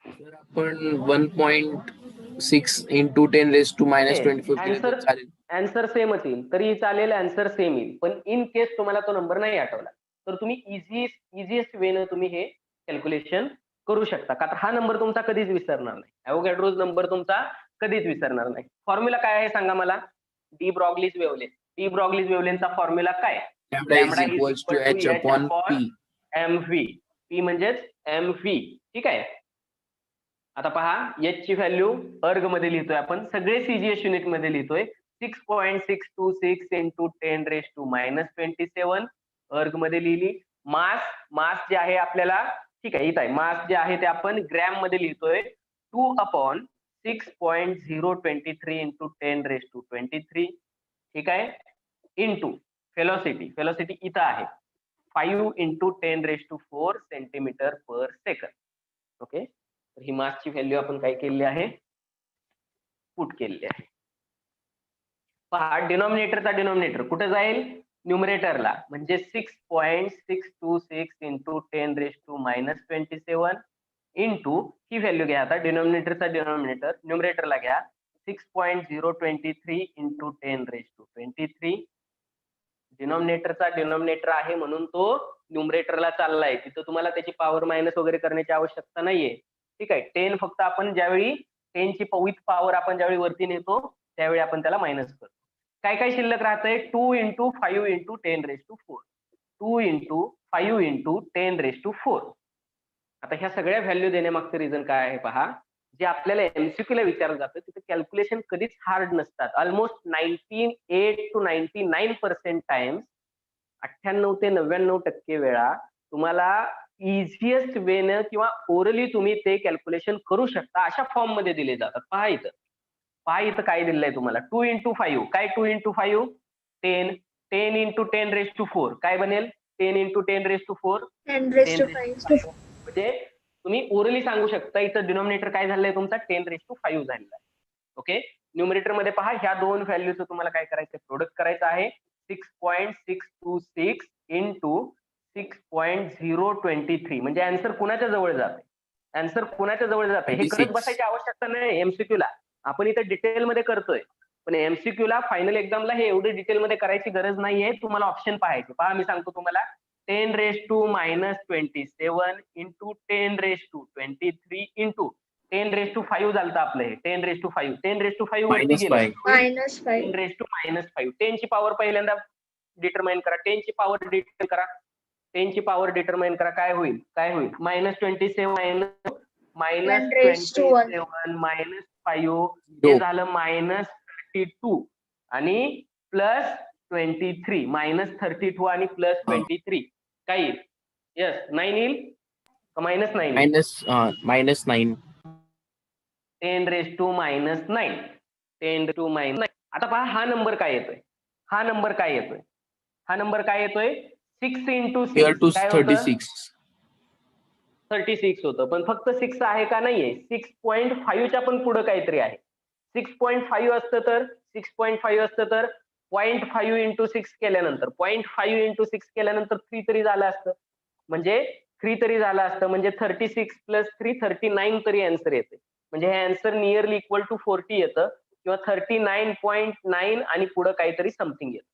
आपण 1.6 इंटू 10⁻24 आन्सर सेमच येईल. तरी चालेल, आन्सर सेम येईल. पण इन केस तुम्हाला तो नंबर नाही आठवला तर तुम्ही इझिएस्ट वेनं तुम्ही हे कॅल्क्युलेशन करू शकता. का तर हा नंबर तुमचा कधीच विसरणार नाही. ॲव्होगॅड्रोज नंबर तुमचा कधीच विसरणार नाही. फॉर्म्युला काय आहे सांगा मला? De Broglie's wavelength. De Broglie's वेव्हलेंथचा फॉर्म्युला काय? Lambda is equals to h upon p. mv. p म्हणजेच mv. ठीक आहे. आता पहा, h ची व्हॅल्यू अर्ग मध्ये लिहितोय आपण. सगळे सीजीएस युनिट मध्ये लिहितोय. 6.626 इंटू 10⁻27 अर्ग मध्ये लिहिली. मास जे आहे आपल्याला, ठीक आहे इथं आहे, मास जे आहे ते आपण ग्रॅम मध्ये लिहितोय. 2/6.023 इंटू 10⁻23. ठीक आहे. इंटू वेलोसिटी इथं आहे 5 इंटू 10⁻4 सेंटीमीटर पर सेकंड. ओके, तर ही मासची व्हॅल्यू आपण काय केलेली आहे? पुट केलेली आहे. पहा डिनॉमिनेटरचा डिनॉमिनेटर कुठे जाईल, न्यूमरेटरला, म्हणजे 6.626 इंटू 10⁻⁻27 इंटू ही व्हॅल्यू घ्या. आता डिनॉमिनेटरचा डिनॉमिनेटर न्यूमरेटरला घ्या 6.023 इंटू 10⁻23. डिनॉमिनेटरचा डिनॉमिनेटर आहे म्हणून तो न्यूमरेटरला चाललाय, तिथं तुम्हाला त्याची पॉवर मायनस वगैरे करण्याची आवश्यकता नाहीये. ठीक आहे. 10 फक्त आपण ज्यावेळी 10 ची विथ पॉवर आपण ज्यावेळी वरती नेतो त्यावेळी आपण त्याला मायनस करतो. काय काय शिल्लक राहतंय, 2 इंटू 5 इंटू 10⁻4, 2 इंटू 5 इंटू 10⁻4. आता ह्या सगळ्या व्हॅल्यू देण्यामागचं रिझन काय आहे पहा, जे आपल्याला एमसीक्यू ला विचारलं जातं तिथे कॅल्क्युलेशन कधीच हार्ड नसतात. ऑलमोस्ट 98 to 99% टाइम्स, 98 ते 99% वेळा तुम्हाला इझिएस्ट वेनं किंवा ओरली तुम्ही ते कॅल्क्युलेशन करू शकता अशा फॉर्म मध्ये दिले जातात. पहा इथं काय दिलेलं आहे तुम्हाला, 2 इंटू 5. काय 2 इंटू 5? 10. 10 इंटू 10⁻4 काय बनेल, 10 इंटू 10⁻4 10⁻5. म्हणजे तुम्ही ओरली सांगू शकता इथं डिनॉमिनेटर काय झालंय तुमचा 10⁻5 झालेला आहे. ओके. न्यूमरेटर मध्ये पहा ह्या दोन व्हॅल्यूचं तुम्हाला काय करायचं, प्रोडक्ट करायचं आहे. 6.626 इंटू 6.023 म्हणजे आन्सर कुणाच्या जवळ जाते, आन्सर कुणाच्या जवळ जाते हे करत बसायची आवश्यकता नाही. एमसीक्यू ला आपण इथं डिटेल मध्ये करतोय, पण एमसीक्यू ला फायनल एक्झामला हे एवढे डिटेल मध्ये करायची गरज नाहीये. तुम्हाला ऑप्शन पाहायचे. पहा मी सांगतो तुम्हाला 10⁻27 इंटू 10⁻23 इंटू 10⁻5 झालं आपलं हे 10⁻5. 10⁻5 वरती गेलं -5. 10 ची पॉवर पहिल्यांदा डिटरमाइन करा. 10 ची पॉवर डिटरमाइन करा. 10 ची पॉवर डिटरमाइन करा. काय होईल -27 -27 -5 हे झालं -32 आणि +23 -32 आणि +23 काय येईल, यस 9 येईल का -9? -9. 10⁻⁻9. 10⁻⁻9. आता पहा हा नंबर काय येतोय, हा नंबर काय येतोय 6 इंटू 6 काय होतं 36 होतं. पण फक्त 6 आहे का, नाहीये. 6.5 च्या पण पुढे काहीतरी आहे. 6.5 असतं तर 0.5 इंटू 6 केल्यानंतर 0.5 इंटू 6 केल्यानंतर 3 तरी झालं असतं, म्हणजे 3 तरी झालं असतं, म्हणजे 36 + 3 39 तरी आन्सर येते. म्हणजे हे आन्सर नियरली इक्वल टू 40 येतं किंवा 39.9 आणि पुढे काहीतरी समथिंग येतं.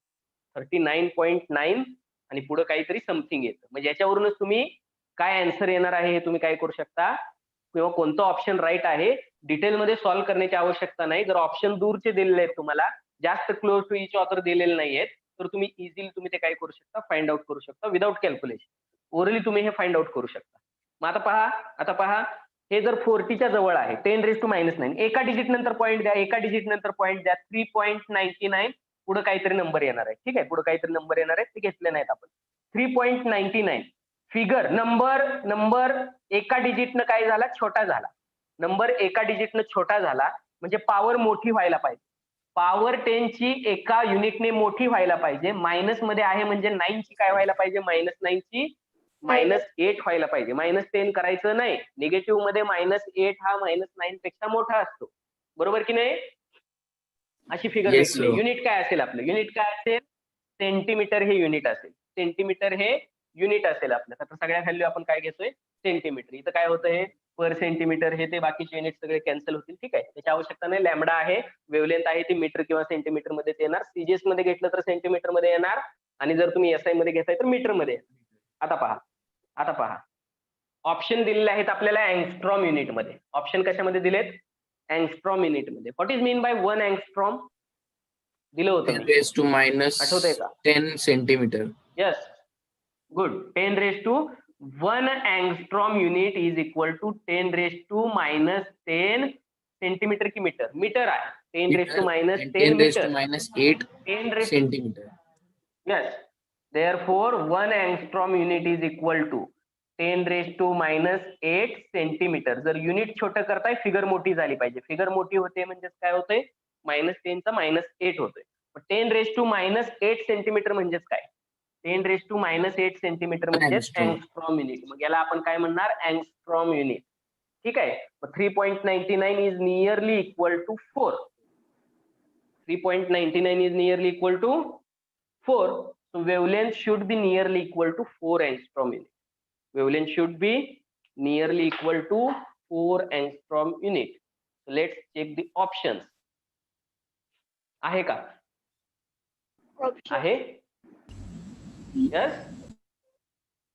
39.9 आणि पुढे काहीतरी समथिंग येतं. म्हणजे याच्यावरूनच तुम्ही काय आन्सर येणार आहे हे तुम्ही काय करू शकता, किंवा कोणतं ऑप्शन राईट आहे डिटेलमध्ये सॉल्व्ह करण्याची आवश्यकता नाही. जर ऑप्शन दूरचे दिलेले आहेत तुम्हाला, जास्त क्लोज टू इच ऑथर दिलेले नाहीयेत, तर तुम्ही इझिली तुम्ही ते काय करू शकता, फाइंड आउट करू शकता विदाउट कॅल्क्युलेशन. ओरली तुम्ही हे फाइंड आउट करू शकता. मग आता पहा हे जर 40 च्या जवळ आहे 10⁻⁻9 एका डिजिट नंतर पॉईंट द्या, 3.99 पुढे काहीतरी नंबर येणार आहे. ठीक आहे, पुढे काहीतरी नंबर येणार आहे, ते घेतले नाहीत आपण. 3.99 फिगर नंबर एका डिजिटनं काय झाला, छोटा झाला. नंबर एका डिजिटनं छोटा झाला म्हणजे पॉवर मोठी व्हायला पाहिजे. पॉवर 10 ची एका युनिटने मोठी व्हायला पाहिजे. मायनस मध्ये आहे म्हणजे 9 ची काय व्हायला पाहिजे, -9 ची -8 व्हायला पाहिजे. -10 करायचं नाही. निगेटिव्ह मध्ये -8 हा -9 पेक्षा मोठा असतो, बरोबर की नाही. अशी फिगर भेटली. युनिट काय असेल आपलं, युनिट काय असेल, सेंटीमीटर हे युनिट असेल. सेंटीमीटर हे युनिट असेल आपलं. तर सगळ्या व्हॅल्यू आपण काय घेतोय, सेंटीमीटर. इथं काय होतं, हे पर सेंटीमीटर हे ते बाकीचे युनिट सगळे कॅन्सल होतील. ठीक आहे, त्याची आवश्यकता नाही. लॅम्बडा आहे, वेव्हलेंथ आहे, ती मीटर किंवा सेंटीमीटर मध्येच येणार. सीजीएस मध्ये घेतलं तर सेंटीमीटर मध्ये येणार आणि जर तुम्ही एसआय मध्ये घेताय तर मीटर मध्ये. आता पहा ऑप्शन दिलेले आहेत आपल्याला अँगस्ट्रॉम युनिट मध्ये. ऑप्शन कशामध्ये दिलेत, अँगस्ट्रॉम युनिट मध्ये. What is mean by 1 angstrom दिलं होतं, 10⁻⁻10 सेंटीमीटर. Yes, good. 10⁻1 angstrom unit is equal to 10⁻10 centimetre की मीटर, मीटर आहे. 10⁻10 10⁻8 centimetre. Yes. Therefore, 1 angstrom unit is equal to 10⁻8 centimetre. जर युनिट छोटं करताय, फिगर मोठी झाली पाहिजे. फिगर मोठी होते म्हणजे काय होतंय, -10 चा -8 होतोय. 10⁻8 सेंटीमीटर म्हणजेच काय, 10⁻8 सेंटीमीटर म्हणजेच अँगस्ट्रॉम युनिट. मग याला आपण काय म्हणणार, अँगस्ट्रॉम युनिट. ठीक आहे. 3.99 is nearly equal to 4. 3.99 is nearly equal to 4. So wavelength should be nearly equal to 4 angstrom unit. Wavelength should be nearly equal to 4 angstrom unit. So let's check the options. आहे का? आहे? Yes?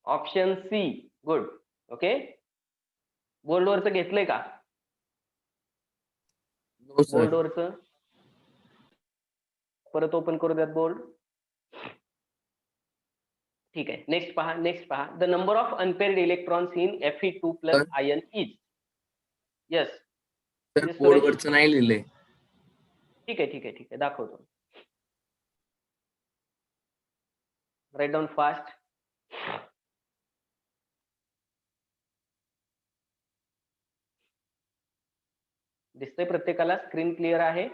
Option C. Good. Okay. बोर्डवरचं घेतलंय का? No, sir. बोर्डवरचं परत ओपन करू द्यात बोर्ड. ठीक आहे. नेक्स्ट पहा. The number of unpaired electrons in Fe2 plus ion is. Yes. Sir, बोर्डवरचं नाही लिहिलंय. ठीक आहे. दाखवतो. Right down fast. दिसतंय प्रत्येकाला? स्क्रीन क्लिअर आहे?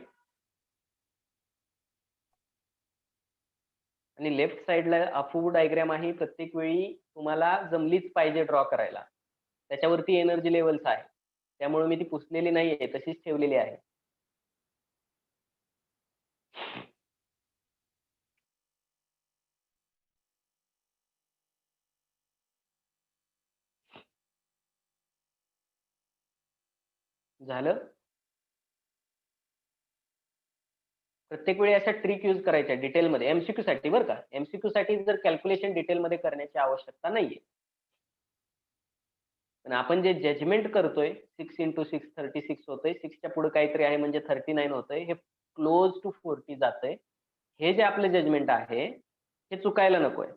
आणि लेफ्ट साइडला अफू डायग्राम आहे. प्रत्येक वेळी तुम्हाला जमलीच पाहिजे ड्रॉ करायला. त्याच्यावरती एनर्जी लेवल्स आहे. त्यामुळे मी ती पुसलेली नाहीये, तशीच ठेवलेली आहे. झालं? प्रत्येक वेळी अशा ट्रिक यूज करायच्या डिटेलमध्ये, एमसीक्यू साठी बरं का. एमसीक्यू साठी जर कॅल्क्युलेशन डिटेलमध्ये करण्याची आवश्यकता नाहीये. पण आपण जे जजमेंट करतोय 6 × 6 36 होतंय. 6 च्या पुढे काहीतरी आहे म्हणजे 39 होतंय. हे क्लोज टू 40 जातंय. हे जे आपलं जजमेंट आहे हे चुकायला नकोय.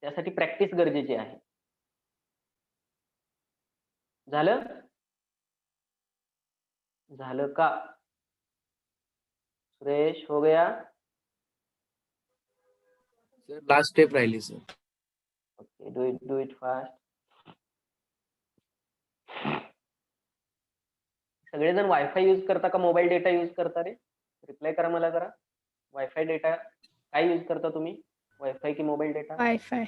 त्यासाठी प्रॅक्टिस गरजेची आहे. झालं का? सुरेश हो गया? Sir, last step राहिली sir. Okay, do it fast. सगळेजण वायफाय यूज करता का मोबाईल डेटा यूज करता रे? रिप्लाय करा मला जरा. वायफाय डेटा काय यूज करता तुम्ही? वायफाय की mobile data? Wifi.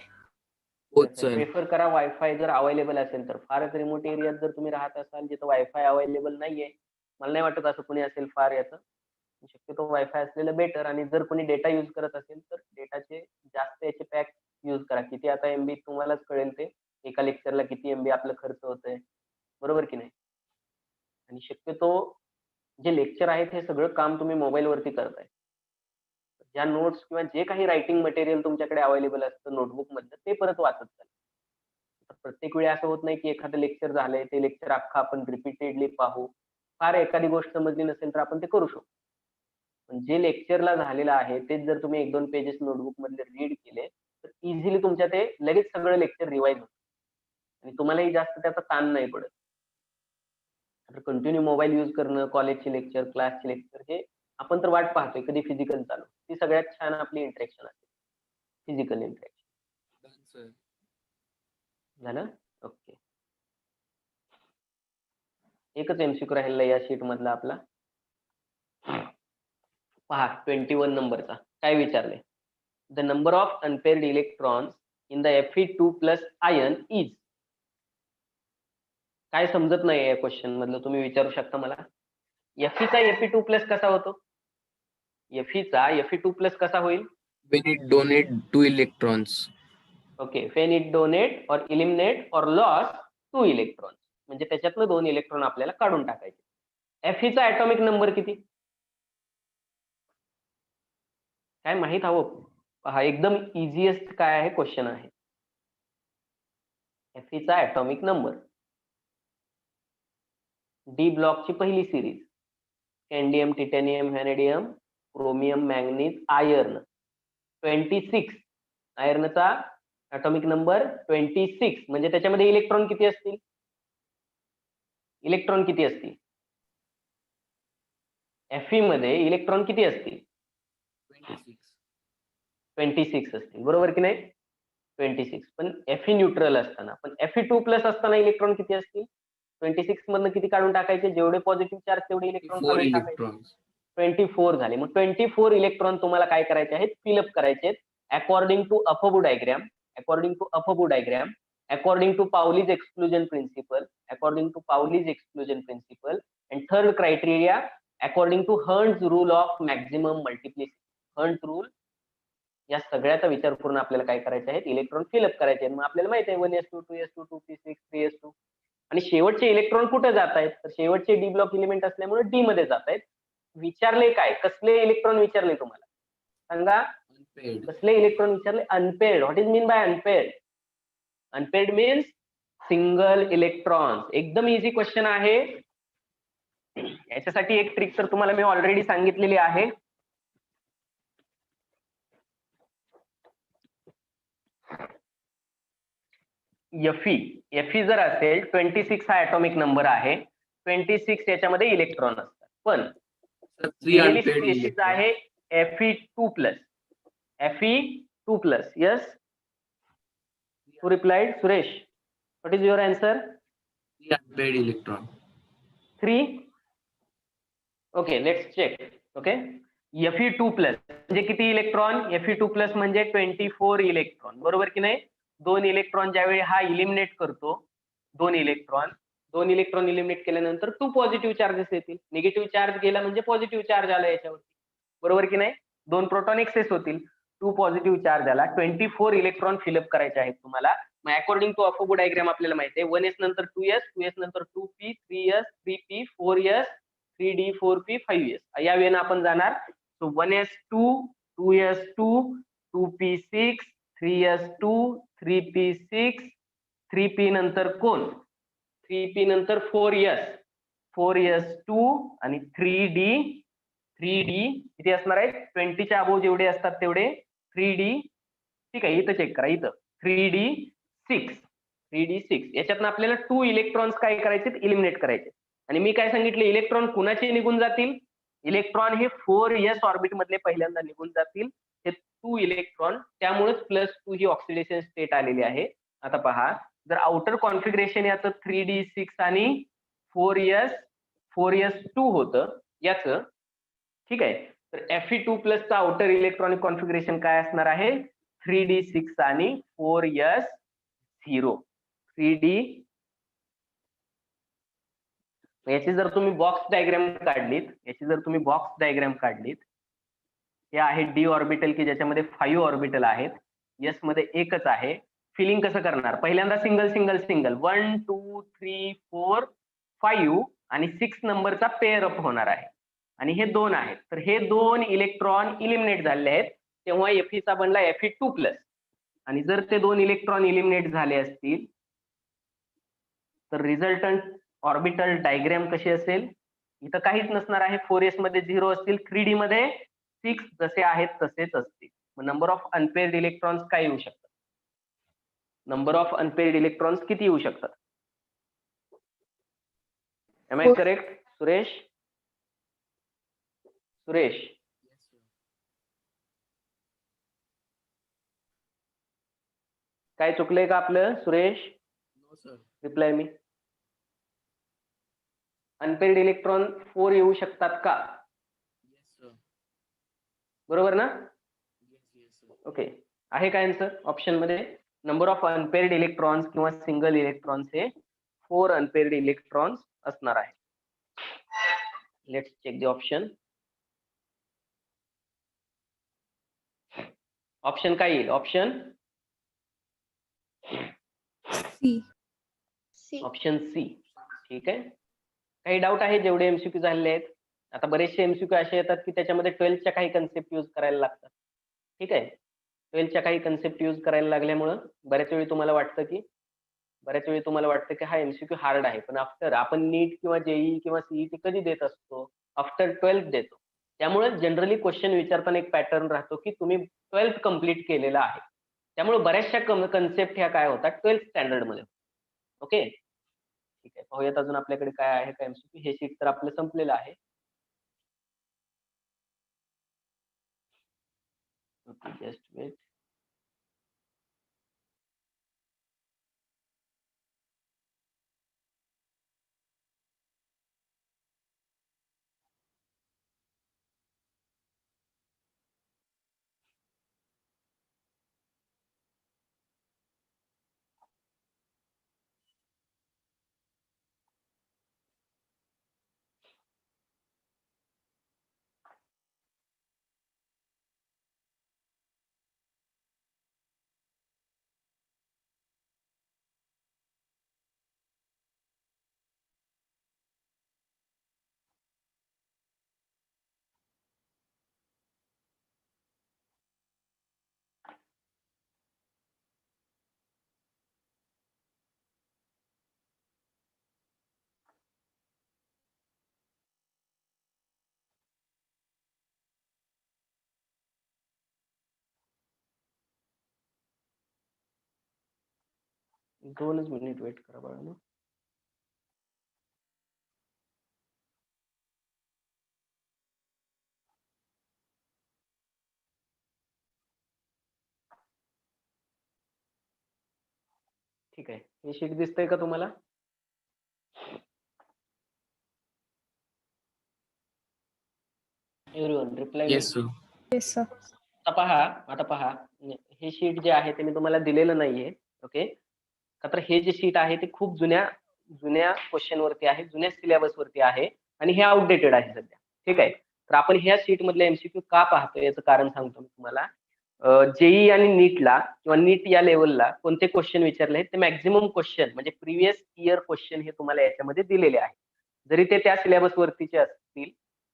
Both sir. Prefer करा वायफाय जर अवेलेबल असेल तर. फारच रिमोट एरियात जर तुम्ही राहत असाल जिथं वायफाय अवेलेबल नाहीये, मला नाही वाटत असं कोणी असेल फार याचं, शक्यतो वायफाय असलेलं बेटर. आणि जर कोणी डेटा यूज करत असेल तर डेटाचे जास्त याचे पॅक यूज करा. किती आता एमबी तुम्हालाच कळेल ते. एका लेक्चरला किती एमबी आपलं खर्च होतंय, बरोबर की नाही? आणि शक्यतो जे लेक्चर आहेत हे सगळं काम तुम्ही मोबाईल वरती करताय. ज्या नोट्स किंवा जे काही रायटिंग मटेरियल तुमच्याकडे अवेलेबल असतं नोटबुक मधलं ते परत वाचत चाल. प्रत्येक वेळी असं होत नाही की एखादं लेक्चर झालंय ते लेक्चर अख्खा आपण रिपीटेडली पाहू. फार एखादी गोष्ट समजली नसेल तर आपण ते करू शकतो. पण जे लेक्चरला झालेलं आहे तेच जर तुम्ही 1-2 पेजेस नोटबुक मधले रीड केले तर इझिली तुमच्या ते लगेच सगळं लेक्चर रिवाइज होतं आणि तुम्हालाही जास्त त्याचा ताण नाही पडत. तर कंटिन्यू मोबाईल यूज करणं, कॉलेजचे लेक्चर, क्लासचे लेक्चर, हे आपण तर वाट पाहतोय कधी फिजिकल चालू. ती सगळ्यात छान आपली इंटरेक्शन असते, फिजिकल इंटरेक्शन. Done, sir. झालं? ओके. एकच एमसीक्यू राहिलेला या शीट मधला आपला. पहा 21 नंबरचा काय विचारले? The number of unpaired electrons in the Fe2 plus ion is. काय समजत नाही या क्वेश्चन मधलं, तुम्ही विचारू शकता मला. Fe चा Fe2 प्लस कसा होतो? Fe चा Fe2 प्लस कसा होईल? When it donate 2 electrons. Okay, when it donate or eliminate or loss 2 electrons. म्हणजे त्याच्यातनं 2 इलेक्ट्रॉन आपल्याला काढून टाकायचे. Fe चा ऍटॉमिक नंबर किती? काय माहित हवं? पहा एकदम इझिएस्ट काय आहे क्वेश्चन आहे. Fe चा ऍटॉमिक नंबर. डी ब्लॉकची पहिली series, scandium, titanium, vanadium, chromium, manganese, iron 26. आयर्नचा ऍटॉमिक नंबर 26. म्हणजे त्याच्यामध्ये इलेक्ट्रॉन किती असतील? इलेक्ट्रॉन किती असतील? Fe मध्ये इलेक्ट्रॉन किती असतील? 26 असतील, बरोबर की नाही? 26. पण Fe न्यूट्रल असताना, पण Fe2 प्लस असताना इलेक्ट्रॉन किती असतील? 26 मधनं किती काढून टाकायचे? जेवढे पॉझिटिव्ह चार्ज तेवढे इलेक्ट्रॉन 4 काढून टाकायचे. electrons. 24 झाले. मग 24 इलेक्ट्रॉन तुम्हाला काय करायचे आहेत? फिलअप करायचे आहेत according to Aufbau diagram. According to Aufbau diagram according to Pauli's exclusion principle, and third criteria according to Hern's rule of maximum multiplicity. Hern's rule, या सगळ्याचा विचार करून आपल्याला काय करायचे आहेत, इलेक्ट्रॉन फिलअप करायचे आहेत. मग आपल्याला माहिती आहे 1s2 2s2 2p6 3s2, आणि शेवटचे इलेक्ट्रॉन कुठे जात आहेत, तर शेवटचे डी ब्लॉक एलिमेंट असल्यामुळे डी मध्ये जात आहेत. विचारले काय, कसले इलेक्ट्रॉन विचारले तुम्हाला सांगा, Unpaired. कसले इलेक्ट्रॉन विचारले, unpaired. What is mean by unpaired? Unpaired means single electron. एकदम इझी क्वेश्चन आहे. याच्यासाठी एक ट्रिक तर तुम्हाला मी ऑलरेडी सांगितलेली आहे. Fe जर असेल 26 हा ॲटॉमिक नंबर आहे, 26 याच्यामध्ये इलेक्ट्रॉन असतात, पण Sir, 3 unpaired स्पेसिस electrons. आहे Fe2+. Yes, who replied? Suresh, what is your answer? 3 unpaired electron. 3. Okay, let's check. Okay, Fe2+ म्हणजे किती इलेक्ट्रॉन? Fe2+ म्हणजे 24 इलेक्ट्रॉन, बरोबर की नाही? 2 इलेक्ट्रॉन ज्यावेळी हा इलिमिनेट करतो, 2 इलेक्ट्रॉन इलिमिनेट केल्यानंतर 2 पॉझिटिव्ह चार्जेस येतील. निगेटिव्ह चार्ज गेला म्हणजे पॉझिटिव्ह चार्ज आला याच्यावरती, बरोबर की नाही? 2 प्रोटॉन एक्सेस होतील, 2 पॉझिटिव्ह चार्ज आला, 24 इलेक्ट्रॉन फिलअप करायचे आहेत तुम्हाला. मग अकॉर्डिंग टू अफोगो डायग्राम आपल्याला माहिती आहे 1s नंतर 2s, 2s नंतर 2p, 3s, 3p, 4s, 3d, 4p, 5s. या वेळेला आपण जाणार. So 1s2, 2s2, 2p6, 3s2, 3p6, 3p नंतर कोण? 3p नंतर 4s, 4s2 आणि 3d किती असणार आहे? 20च्या अबोव जेवढे असतात तेवढे 3d. ठीक आहे, इथं चेक करा, इथं 3d6. याच्यातनं आपल्याला 2 इलेक्ट्रॉन्स काय करायचे, इलिमिनेट करायचे. आणि मी काय सांगितले, इलेक्ट्रॉन कुणाचे निघून जातील? इलेक्ट्रॉन हे 4s ऑर्बिट मधले पहिल्यांदा निघून जातील, हे 2 इलेक्ट्रॉन. त्यामुळेच +2 ही ऑक्सिडेशन स्टेट आलेली आहे. आता पहा, जर आउटर कॉन्फिगरेशन याचं 3d6 आणि 4s2 होतं याचं, ठीक आहे, तर Fe2+ चा आउटर इलेक्ट्रॉनिक कॉन्फिगरेशन काय असणार आहे? 3d6 आणि 4s0. 3d. याची जर तुम्ही बॉक्स डायग्राम काढलीत, हे आहे डी ऑर्बिटल की ज्याच्यामध्ये 5 ऑर्बिटल आहेत, एस मध्ये एकच आहे. फिलिंग कसं करणार? पहिल्यांदा सिंगल 1 2 3 4 5 आणि 6 नंबरचा पेअर अप होणार आहे, आणि हे 2 आहेत, तर हे 2 इलेक्ट्रॉन इलिमिनेट झालेले आहेत, तेव्हा Fe चा बनला Fe2+. आणि जर ते 2 इलेक्ट्रॉन इलिमिनेट झाले असतील तर रिझल्टंट ऑर्बिटल डायग्राम कशी असेल? इथं काहीच नसणार आहे, 4s मध्ये 0 असतील, 3d मध्ये 6 जसे आहेत तसेच असतील. मग नंबर ऑफ अनपेअर्ड इलेक्ट्रॉन्स काय येऊ शकतात? नंबर ऑफ अनपेअर्ड इलेक्ट्रॉन्स किती येऊ शकतात? Am I correct Suresh? काय चुकलंय का आपलं सुरेश? No, sir. रिप्लाय मी. अनपेअर्ड इलेक्ट्रॉन 4 येऊ शकतात का? Yes, sir. बरोबर ना? Yes, sir. ओके, आहे काय आन्सर ऑप्शन मध्ये? नंबर ऑफ अनपेअर्ड इलेक्ट्रॉन्स किंवा सिंगल इलेक्ट्रॉन्स हे 4 अनपेअर्ड इलेक्ट्रॉन्स असणार आहे. Let's check the option. Option काय येईल? Option C. ठीक आहे. काही डाऊट आहे? जेवढे एमसीक्यू झालेले आहेत, आता बरेचसे एमसीक्यू असे येतात की त्याच्यामध्ये 12च्या काही कन्सेप्ट यूज करायला लागतात. ठीक आहे, 12च्या काही कन्सेप्ट यूज करायला लागल्यामुळं बऱ्याच वेळी तुम्हाला वाटतं की हा एमसीक्यू हार्ड आहे, पण आफ्टर आपण नीट किंवा जेई किंवा सीईटी कधी देत असतो? आफ्टर 12th देतो. त्यामुळे जनरली क्वेश्चन विचारताना एक पॅटर्न राहतो की तुम्ही 12th कम्प्लीट केलेलं आहे, त्यामुळे बऱ्याचशा कन्सेप्ट ह्या काय होतात 12th स्टँडर्ड मध्ये. ओके, ठीक आहे, पाहूयात अजून आपल्याकडे काय आहे का एमसीक्यू. हे शीट तर आपलं संपलेलं आहे. Just weight. 2 मिनिट वेट करा बाळांनो. ठीक आहे, हे शीट दिसतंय का तुम्हाला? एव्हरीवन रिप्लाय मी. Yes, sir. Yes, sir. आता पहा हे शीट जे आहे ते मी तुम्हाला दिलेलं नाहीये. ओके, का तर हे जे शीट आहे ते खूप जुन्या क्वेश्चन वरती आहे, जुन्या सिलेबस वरती आहे आणि हे आउटडेटेड आहे सध्या. ठीक आहे, तर आपण ह्या शीट मधले एमसीक्यू का पाहतोय याचं कारण सांगतो मी तुम्हाला. जेई आणि नीटला किंवा नीट या लेवलला कोणते क्वेश्चन विचारले आहेत ते मॅक्झिमम क्वेश्चन म्हणजे प्रिव्हियस इयर क्वेश्चन हे तुम्हाला याच्यामध्ये दिलेले आहे. जरी ते त्या सिलेबस वरतीचे असतील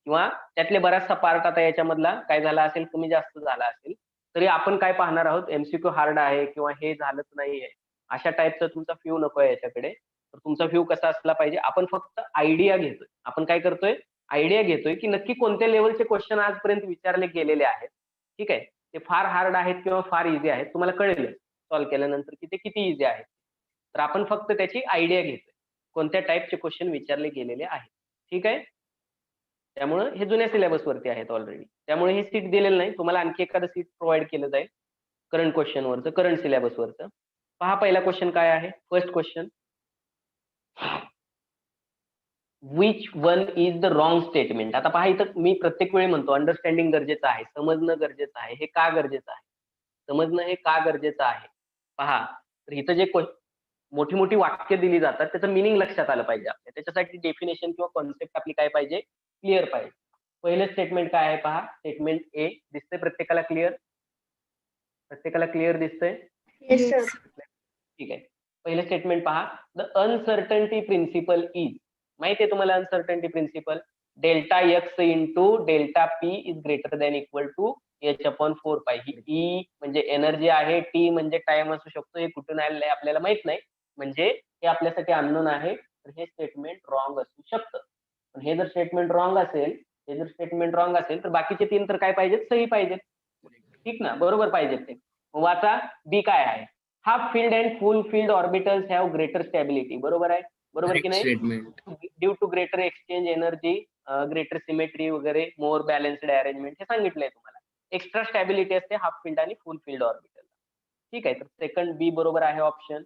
किंवा त्यातले बराचसा पार्ट आता याच्यामधला काय झाला असेल, कमी जास्त झाला असेल, तरी आपण काय पाहणार आहोत, एमसीक्यू हार्ड आहे किंवा हे झालंच नाहीये अशा टाईपचा तुमचा व्ह्यू नको आहे याच्याकडे. तर तुमचा व्ह्यू कसा असला पाहिजे, आपण फक्त आयडिया घेतोय. आपण काय करतोय, आयडिया घेतोय की नक्की कोणत्या लेवलचे क्वेश्चन आजपर्यंत विचारले गेलेले आहेत. ठीक आहे, ते फार हार्ड आहेत किंवा फार इझी आहेत तुम्हाला कळेल सॉल्व्ह केल्यानंतर की ते किती इझी आहेत. तर आपण फक्त त्याची आयडिया घेतोय कोणत्या टाईपचे क्वेश्चन विचारले गेलेले आहेत. ठीक आहे, त्यामुळे हे जुन्या सिलेबस वरती आहेत ऑलरेडी. त्यामुळे हे सीट दिलेलं नाही, तुम्हाला आणखी एखादं सीट प्रोव्हाइड केलं जाईल करंट क्वेश्चन वरचं, करंट सिलेबस वरचं. पहा पहिला क्वेश्चन काय आहे. First question, which one is the wrong statement. आता पहा इथं मी प्रत्येक वेळी म्हणतो अंडरस्टँडिंग गरजेचं आहे, समजणं गरजेचं आहे. हे का गरजेचं आहे, समजणं हे का गरजेचं आहे. पहा, तर इथं जे मोठी मोठी वाक्य दिली जातात त्याचं मिनिंग लक्षात आलं पाहिजे आपल्या. त्याच्यासाठी डेफिनेशन किंवा कॉन्सेप्ट आपली काय पाहिजे, क्लिअर पाहिजे. पहिलं स्टेटमेंट काय आहे पहा, स्टेटमेंट ए दिसतंय प्रत्येकाला क्लिअर, प्रत्येकाला क्लिअर दिसतंय. Yes, sir. ठीक आहे, पहिलं स्टेटमेंट पहा, द अनसर्टन्टी प्रिन्सिपल इज. माहिती आहे तुम्हाला uncertainty principle, delta x into delta P is greater than equal to H upon 4 pi. ही ई म्हणजे एनर्जी आहे, टी म्हणजे टाइम असू शकतो. हे कुठून आलेलं आहे आपल्याला माहित नाही, म्हणजे हे आपल्यासाठी अननोन आहे. तर हे स्टेटमेंट रॉंग असू शकतं. पण हे जर स्टेटमेंट रॉंग असेल, तर बाकीचे 3 तर काय पाहिजेत, सही पाहिजेत. ठीक ना, बरोबर पाहिजेत ते. वाचा, बी काय आहे, half filled and full filled orbitals have greater stability. बरोबर आहे, बरोबर की Correct नाही. statement. Due to greater exchange energy, greater symmetry वगैरे, मोर बॅलन्स्ड अरेंजमेंट हे सांगितलंय तुम्हाला. एक्स्ट्रा स्टॅबिलिटी असते हाफ फील्ड आणि फुल फील्ड ऑर्बिटल. ठीक आहे, तर सेकंड बी बरोबर आहे ऑप्शन.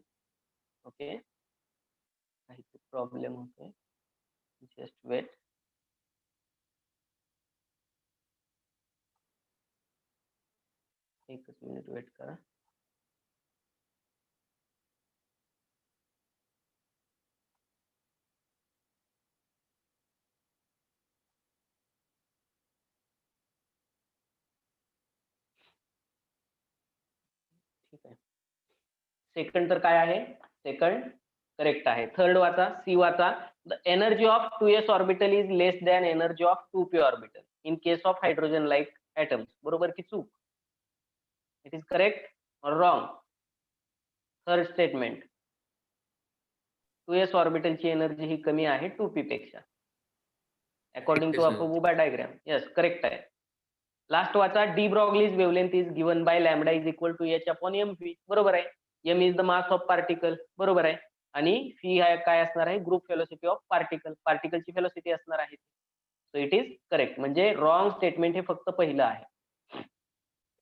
ओके, काहीतरी प्रॉब्लेम होतोय, जस्ट वेट. एकच मिनिट वेट करा. ठीक आहे, सेकंड तर काय आहे, सेकंड करेक्ट आहे. थर्ड वाचा, सी वाचा, the energy of 2s orbital is less than energy of 2p orbital in case of hydrogen like atoms. बरोबर की चूक, इट इज करेक्ट और रॉंग. थर्ड स्टेटमेंट, 2s ऑर्बिटलची एनर्जी ही कमी आहे 2p पेक्षा according to Correct, sir. Aufbau diagram. Yes, correct आहे. लास्ट वाचा, de Broglie's wavelength is given by lambda is equal to H upon M P. बरोबर आहे, M is the mass of particle. बरोबर आहे, आणि फी काय असणार आहे, ग्रुप वेलोसिटी ऑफ पार्टिकल, पार्टिकलची वेलोसिटी असणार आहे. So it is correct. म्हणजे रॉंग स्टेटमेंट हे फक्त पहिलं आहे.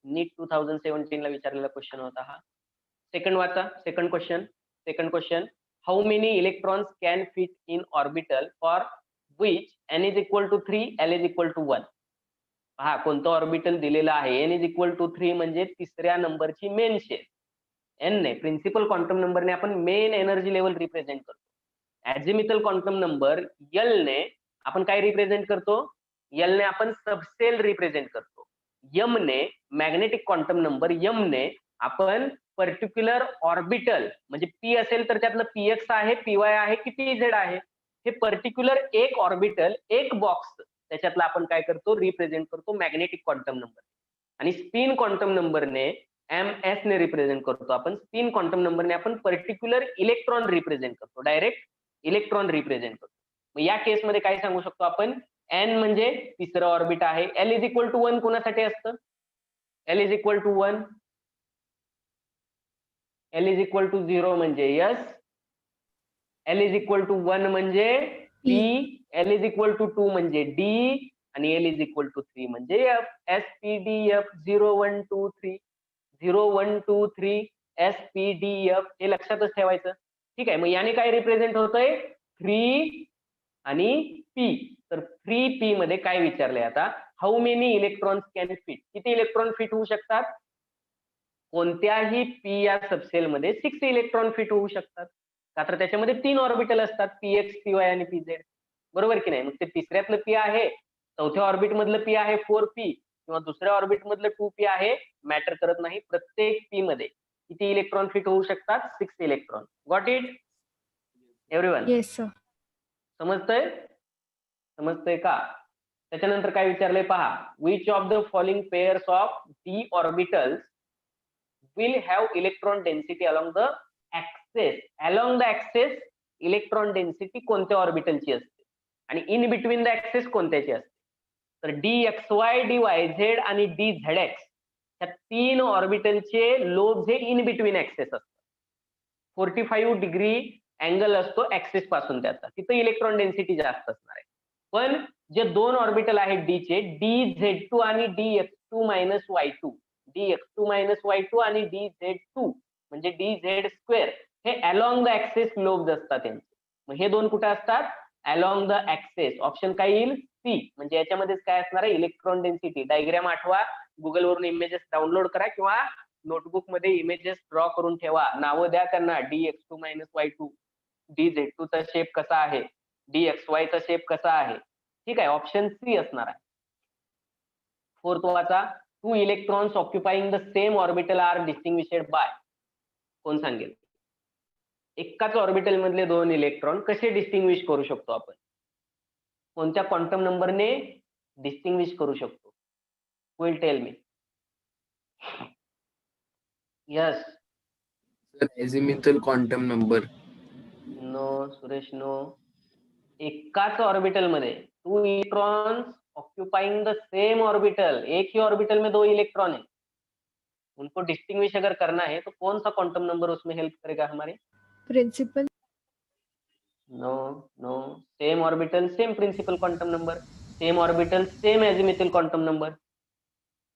नीट 2017 ला विचारलेला क्वेश्चन होता हा. सेकंड वाचा, second question, how many electrons can fit in orbital for which N is equal to 3, L is equal to 1. पहा, कोणतं ऑर्बिटल दिलेलं आहे, एन इज इक्वल टू 3 म्हणजे तिसऱ्या नंबरची मेन शेल. एन ने प्रिन्सिपल क्वांटम नंबरने आपण मेन एनर्जी लेवल रिप्रेझेंट करतो. ॲझिमिथल क्वांटम नंबर यल ने आपण काय रिप्रेझेंट करतो, यल ने आपण सबसेल रिप्रेझेंट करतो. यम ने मॅग्नेटिक क्वांटम नंबर, यम ने आपण पर्टिक्युलर ऑर्बिटल म्हणजे पी असेल तर त्यातलं पीएक्स आहे, पीवाय आहे की पीझेड आहे, हे पर्टिक्युलर एक ऑर्बिटल, एक बॉक्स त्याच्यातला आपण काय करतो, रिप्रेझेंट करतो मॅग्नेटिक क्वांटम नंबर. आणि स्पिन क्वांटम नंबरने एम एस ने रिप्रेझेंट करतो आपण. स्पिन क्वांटम नंबरने आपण पर्टिक्युलर इलेक्ट्रॉन रिप्रेझेंट करतो, डायरेक्ट इलेक्ट्रॉन रिप्रेझेंट करतो. मग या केसमध्ये काय सांगू शकतो आपण, एन म्हणजे तिसरं ऑर्बिट आहे. एल इज इक्वल टू 1 कोणासाठी असतं, L is equal to 1 L is equal to 0 म्हणजे S, L is equal to 1 म्हणजे P, L is equal to 2 म्हणजे D आणि L इज इक्वल टू 3 म्हणजे F. SPDF 0 1 2 3 0 1 2 3 SPDF हे लक्षातच ठेवायचं. ठीक आहे, मग याने काय रिप्रेझेंट होतंय 3 आणि P. तर 3P मध्ये काय विचारलंय आता, how many electrons can fit, किती इलेक्ट्रॉन फिट होऊ शकतात. कोणत्याही P या सबसेल मध्ये 6 इलेक्ट्रॉन फिट होऊ शकतात, का तर त्याच्यामध्ये 3 ऑर्बिटल असतात, PX PY आणि PZ, बरोबर की नाही. मग ते तिसऱ्यातलं P आहे, चौथ्या ऑर्बिट मधलं P आहे 4P किंवा दुसऱ्या ऑर्बिट मधलं 2P आहे, मॅटर करत नाही. प्रत्येक P मध्ये किती इलेक्ट्रॉन फिट होऊ शकतात, 6 electron. Got it everyone? Yes, sir. समजतंय का. त्याच्यानंतर काय विचारलंय पहा, which of the following pairs of d orbitals will have electron density along the axis. Along the axis electron density कोणत्या ऑर्बिटलची असते आणि इन बिटवीन द ऍक्सिस कोणत्याची असते. तर DXY DYZ आणि DZX या 3 ऑर्बिटलचे लोब्स हे इन बिटवीन ऍक्सिस असतात. 45 डिग्री अँगल असतो ऍक्सिस पासून त्याचा, तिथं इलेक्ट्रॉन डेन्सिटी जास्त असणार आहे. पण जे 2 ऑर्बिटल आहेत D चे, DZ2 आणि DX2-Y2, DX2-Y2 आणि DZ2 म्हणजे DZ2 हे अलॉंग द ऍक्सिस लोब्स असतात त्यांचे. मग हे 2 कुठे असतात, अलॉंग द ऍक्सिस. ऑप्शन काय येईल, सी. म्हणजे याच्यामध्येच काय असणार आहे, इलेक्ट्रॉन डेन्सिटी. डायग्राम आठवा, गुगल वरून इमेजेस डाउनलोड करा किंवा नोटबुक मध्ये इमेजेस ड्रॉ करून ठेवा, नावं द्या त्यांना. DX2-Y2, DZ2 चा शेप कसा आहे, DXY चा शेप कसा आहे. ठीक आहे, ऑप्शन सी असणार आहे. फोर्थ वाचा, 2 electrons occupying the same orbital are distinguished by. कोण सांगेल, एकाच ऑर्बिटल मधले 2 इलेक्ट्रॉन कसे डिस्टिंग्विश करू शकतो आपण, कोणत्या क्वांटम नंबरने डिस्टिंग्विश करू शकतो. Will tell me. Yes. Sir, azimuthal quantum number. No Suresh, no. एकाच ऑर्बिटल में 2 electrons occupying the same orbital, एक ही ऑर्बिटल में 2 इलेक्ट्रॉन है, उनको डिस्टिंग्विश अगर करना है तो कौन सा क्वांटम नंबर उसमें हेल्प करेगा हमारे. Principal. No no, same orbital same principal quantum number, same orbital सेम एजिमिथल क्वांटम नंबर.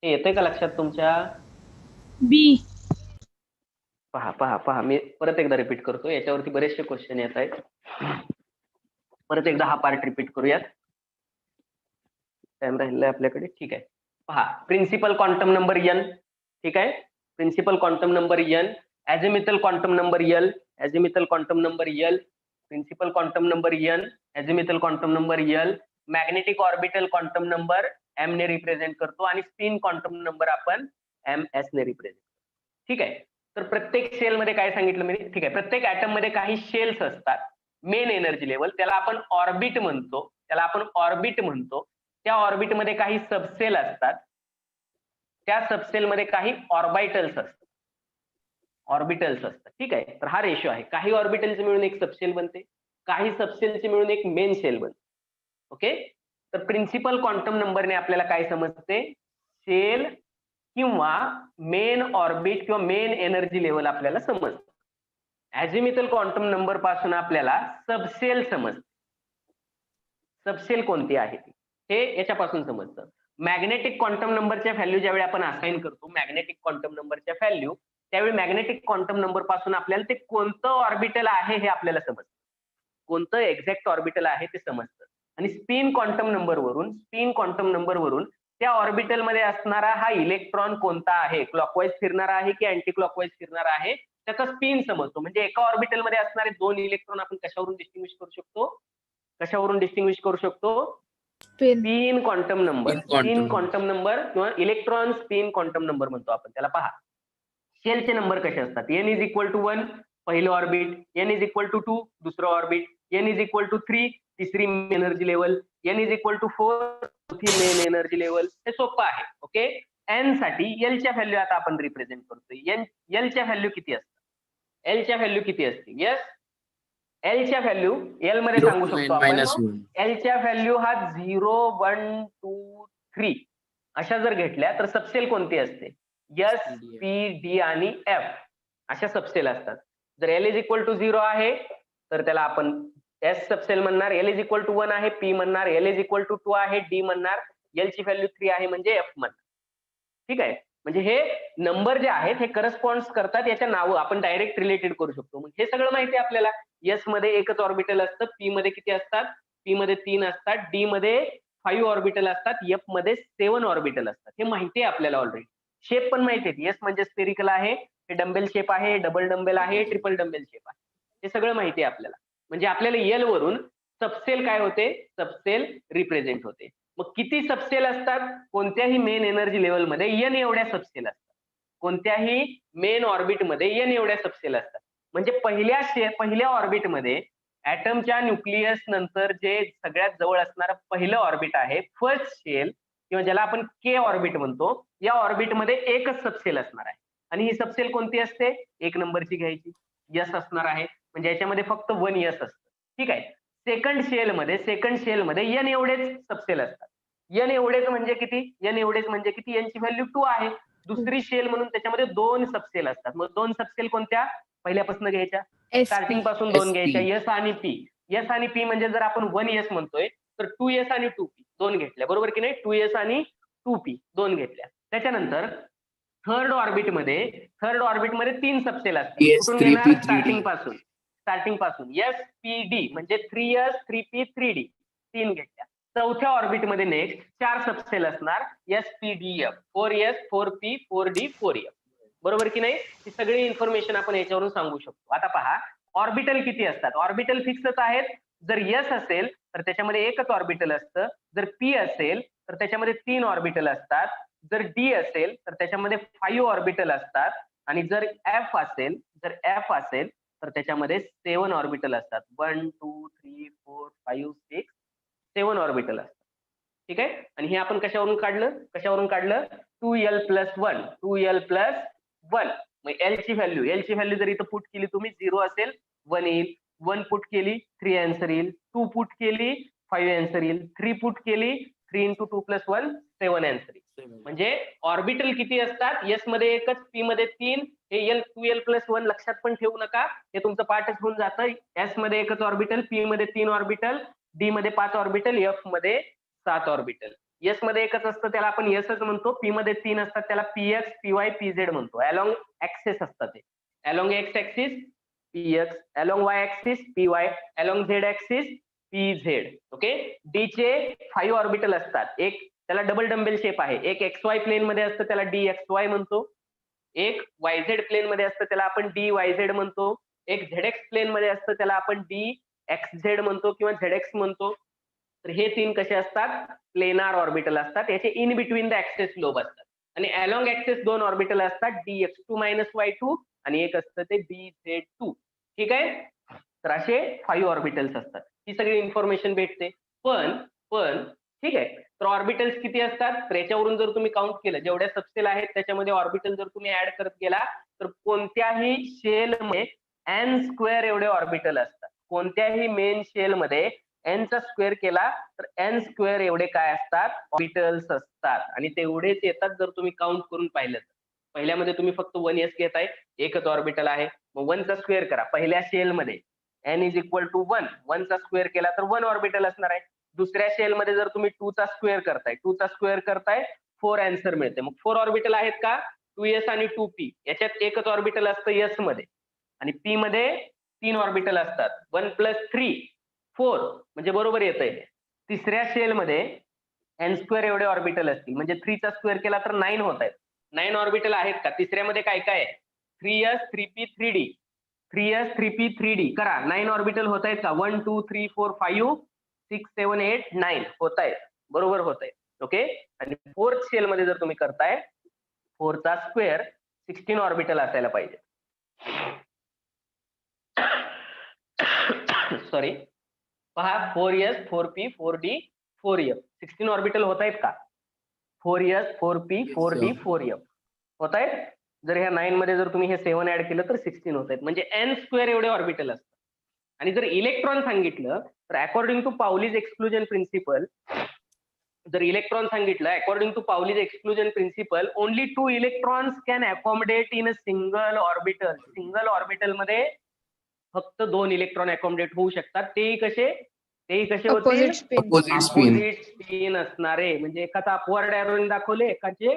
हे येतंय का लक्षात तुमच्या. B. पहा पहा पहा, मी परत एकदा रिपीट करतो, याच्यावरती बरेचसे क्वेश्चन येत आहेत. परत एकदा हा पार्ट रिपीट करूयात, टाइम राहिलाय आपल्याकडे. ठीक आहे, पहा, प्रिन्सिपल क्वांटम नंबर n. ठीक आहे, principal quantum number n, azimuthal quantum number l, azimuthal quantum number l, principal quantum number n, azimuthal quantum number l, magnetic orbital quantum number m ने रिप्रेझेंट करतो आणि स्पिन क्वांटम नंबर आपण ms ने रिप्रेझेंट. ठीक आहे, तर प्रत्येक सेल मध्ये काय सांगितलं मी, ठीक आहे, प्रत्येक ऍटम मध्ये काही शेल्स असतात. मेन एनर्जी लेवल त्याला आपण ऑर्बिट म्हणतो, त्या ऑर्बिट मध्ये काही सबसेल असतात, त्या सबसेल मध्ये काही ऑर्बिटल्स असतात. ठीक आहे, तर हा रेशो आहे, काही ऑर्बिटलचे मिळून एक सबसेल बनते, काही सबसेलचे मिळून एक मेन शेल बनते. ओके, तर प्रिन्सिपल क्वांटम नंबरने आपल्याला काय समजते, शेल किंवा मेन ऑर्बिट किंवा मेन एनर्जी लेवल आपल्याला समजतं. एजिमिथल क्वांटम नंबर पासून आपल्याला सबसेल समजते, सबसेल कोणती आहे हे याच्यापासून समजतं. मॅग्नेटिक क्वांटम नंबरच्या व्हॅल्यू ज्यावेळी आपण असाइन करतो, मॅग्नेटिक क्वांटम नंबरच्या व्हॅल्यू, त्यावेळी मॅग्नेटिक क्वांटम नंबर पासून आपल्याला ते कोणतं ऑर्बिटल आहे हे आपल्याला समजतं, कोणतं एक्झॅक्ट ऑर्बिटल आहे ते समजतं. आणि स्पिन क्वांटम नंबरवरून त्या ऑर्बिटल मध्ये असणारा हा इलेक्ट्रॉन कोणता आहे, क्लॉकवाईज फिरणारा आहे की अँटी क्लॉकवाईज फिरणारा आहे, त्याचा स्पिन समजतो. म्हणजे एका ऑर्बिटल मध्ये असणारे 2 इलेक्ट्रॉन आपण कशावरून डिस्टिंग्विश करू शकतो, spin quantum number. Spin quantum number किंवा इलेक्ट्रॉन स्पिन क्वांटम नंबर म्हणतो आपण त्याला. पहा, शेलचे नंबर कसे असतात, n इज इक्वल टू 1 पहिलं orbit, n is equal to 2 दुसरं orbit, n is equal to 3 तिसरी energy level, n is equal to 4 चौथी मेन एनर्जी लेवल. हे सोपं आहे. ओके, n साठी l च्या व्हॅल्यू आता आपण रिप्रेझेंट करतोय. l च्या व्हॅल्यू किती असते, यस, l च्या व्हॅल्यू l मध्ये सांगू शकतो आपण. l च्या व्हॅल्यू हा 0 1 2 3 अशा जर घेतल्या तर सबसेल कोणती असते, S P D आणि F. अशा सबसेल असतात. जर एल इज इक्वल टू 0 आहे तर त्याला आपण एस सबसेल म्हणणार, एल इज इक्वल टू 1 आहे पी म्हणणार, एल इज इक्वल टू 2 आहे डी म्हणणार, एल ची व्हॅल्यू 3 आहे म्हणजे एफ म्हणणार. ठीक आहे, म्हणजे हे नंबर जे आहेत हे करस्पॉन्ड्स करतात याच्या नावं आपण डायरेक्ट रिलेटेड करू शकतो. मग हे सगळं माहिती आहे आपल्याला. एस मध्ये एकच ऑर्बिटल असतं, पी मध्ये किती असतात, पी मध्ये 3 असतात, डी मध्ये 5 ऑर्बिटल असतात, एफ मध्ये 7 ऑर्बिटल असतात. हे माहिती आहे आपल्याला ऑलरेडी. शेप पण माहिती आहे. एस म्हणजे स्पेरिकल आहे, हे डंबेल शेप आहे, डबल डंबेल आहे, ट्रिपल डंबेल शेप आहे. हे सगळं माहिती आहे आपल्याला. म्हणजे आपल्याला एल वरून सबसेल काय होते, सबसेल रिप्रेझेंट होते. मग किती सबसेल असतात, कोणत्याही मेन एनर्जी लेवल मध्ये एन एवढ्या सबसेल असतात, कोणत्याही मेन ऑर्बिट मध्ये एन एवढ्या सबसेल असतात. म्हणजे पहिल्या ऑर्बिट मध्ये ऍटमच्या न्यूक्लियस नंतर जे सगळ्यात जवळ असणारं पहिलं ऑर्बिट आहे फर्स्ट शेल, किंवा ज्याला आपण के ऑर्बिट म्हणतो, या ऑर्बिट मध्ये एकच सबसेल असणार आहे. आणि ही सबसेल कोणती असते, 1 नंबरची घ्यायची, यस असणार आहे. म्हणजे याच्यामध्ये फक्त 1 यस असतं. ठीक आहे. सेकंड शेल मध्ये एन एवढेच सबसेल असतात. एन एवढेच म्हणजे किती, एन एवढेच म्हणजे किती, एन ची व्हॅल्यू 2 आहे. दुसरी शेल म्हणून त्याच्यामध्ये 2 सबसेल असतात. मग 2 सबसेल कोणत्या, पहिल्यापासून घ्यायच्या, स्टार्टिंग पासून 2 घ्यायच्या, यस आणि पी. यस आणि पी म्हणजे जर आपण 1 यस म्हणतोय तर 2 यस आणि 2 पी 2 घेतल्या, बरोबर की नाही. 2 यस आणि 2 पी 2 घेतल्या. त्याच्यानंतर थर्ड ऑर्बिट मध्ये 3 सबसेल असतात. PS, कुठून 3P, घेणार, 3D. स्टार्टिंग पासून एस पी डी म्हणजे 3S 3P 3D 3 घेतल्या. चौथ्या ऑर्बिट मध्ये नेक्स्ट 4 सबसेल असणार, S P D F 4S 4P 4D 4F, बरोबर की नाही. ही सगळी इन्फॉर्मेशन आपण याच्यावरून सांगू शकतो. आता पहा ऑर्बिटल किती असतात, ऑर्बिटल फिक्सच आहेत. जर एस असेल तर त्याच्यामध्ये एकच ऑर्बिटल असतं, जर पी असेल तर त्याच्यामध्ये 3 ऑर्बिटल असतात, जर डी असेल तर त्याच्यामध्ये 5 ऑर्बिटल असतात, आणि जर एफ असेल तर त्याच्यामध्ये 7 ऑर्बिटल असतात. 1 2 3 4 5 6 7 ऑर्बिटल असतात. ठीक आहे. आणि हे आपण कशावरून काढलं 2l+1 2l+1. मग एल ची व्हॅल्यू जर इथं पुट केली तुम्ही 0 असेल 1 येईल, 1 पुट केली 3 आन्सर येईल, 2 पुट केली 5 आन्सर येईल, 3 पुट केली 3 × 2 + 1 7 आन्सर येईल. म्हणजे ऑर्बिटल किती असतात, एस मध्ये एकच, पी मध्ये 3. हे एल 2l+1 लक्षात पण ठेवू नका, हे तुमचं पाठच होऊन जातं. एस मध्ये एकच ऑर्बिटल, पी मध्ये 3 ऑर्बिटल, डी मध्ये 5 ऑर्बिटल, एफ मध्ये 7 ऑर्बिटल. एस मध्ये एकच असतं त्याला आपण एसच म्हणतो, पी मध्ये 3 असतात त्याला पीएक्स पीवाय पीझेड म्हणतो. अलॉंग ऍक्सेस असतात ते, along X axis PX, along Y axis PY, along Z axis PZ. Okay. D चे 5 ऑर्बिटल असतात, एक त्याला डबल डंबेल शेप आहे, एक XY प्लेन मध्ये असतं त्याला DXY म्हणतो, एक YZ प्लेन मध्ये असतं त्याला आपण DYZ म्हणतो, एक ZX प्लेन मध्ये असतं त्याला आपण DXZ म्हणतो किंवा ZX म्हणतो. तर हे 3 कसे असतात, प्लेनार ऑर्बिटल असतात. याचे in between the axes lobe असतात. आणि अलॉंग ऍक्सेस 2 ऑर्बिटल असतात, DX2 - Y2, आणि एक असतं ते DZ2. ठीक आहे. तर असे 5 ऑर्बिटल्स असतात. ही सगळी इन्फॉर्मेशन भेटते. पण ठीक आहे, तर ऑर्बिटल्स किती असतात, तर याच्यावरून जर तुम्ही काउंट केलं जेवढ्या सबसेल आहेत त्याच्यामध्ये ऑर्बिटल जर तुम्ही ऍड करत गेला तर कोणत्याही शेल मध्ये n² एवढे ऑर्बिटल असतात. कोणत्याही मेन शेल मध्ये n चा स्क्वेअर केला तर n² एवढे काय असतात, ऑर्बिटल्स असतात. आणि तेवढेच येतात जर तुम्ही काउंट करून पाहिलं तर. पहिल्यामध्ये तुम्ही फक्त 1s घेताय, एकच ऑर्बिटल आहे, मग 1 चा स्क्वेअर करा. पहिल्या शेल मध्ये n = 1, 1 चा स्क्वेअर केला तर 1 ऑर्बिटल असणार आहे. दुसऱ्या शेल मध्ये जर तुम्ही 2 चा स्क्वेअर करताय 4 आन्सर मिळते. मग 4 ऑर्बिटल आहेत का, 2s आणि 2p. याच्यात एकच ऑर्बिटल असतं s मध्ये, आणि p मध्ये 3 ऑर्बिटल असतात. 1 + 3 4 म्हणजे बरोबर येतंय. तिसऱ्या शेल मध्ये n² एवढे ऑर्बिटल असतील, म्हणजे 3 चा स्क्वेअर केला तर 9 होत आहेत. 9 ऑर्बिटल आहेत का तिसऱ्यामध्ये, काय काय आहे, 3s 3p 3d 3s 3p 3d करा. 9 ऑर्बिटल होत आहेत का, 1 2 3 4 5 6 7 8 9 होत आहेत, बरोबर होत आहेत. ओके. आणि 4th शेल मध्ये जर तुम्ही करताय 4 चा स्क्वेअर 16 ऑर्बिटल असायला पाहिजे. सॉरी, पहा 4s 4p 4d 4f 16 orbital होत आहेत का, 4s 4p 4d 4f होत आहेत. जर ह्या 9 मध्ये जर तुम्ही हे 7 ऍड केलं तर 16 होत आहेत. म्हणजे n² एवढे ऑर्बिटल असतात. आणि जर इलेक्ट्रॉन सांगितलं तर according to Pauli's exclusion principle जर इलेक्ट्रॉन सांगितलं according to Pauli's exclusion principle only 2 electrons can accommodate in a single orbital. Single orbital मध्ये फक्त 2 इलेक्ट्रॉन अकॉमोडेट होऊ शकतात. तेही कसे होतील? Opposite spin. Opposite spin. Opposite spin असणारे. म्हणजे एकाचा अपवर्ड एरोने दाखवले, एकाचे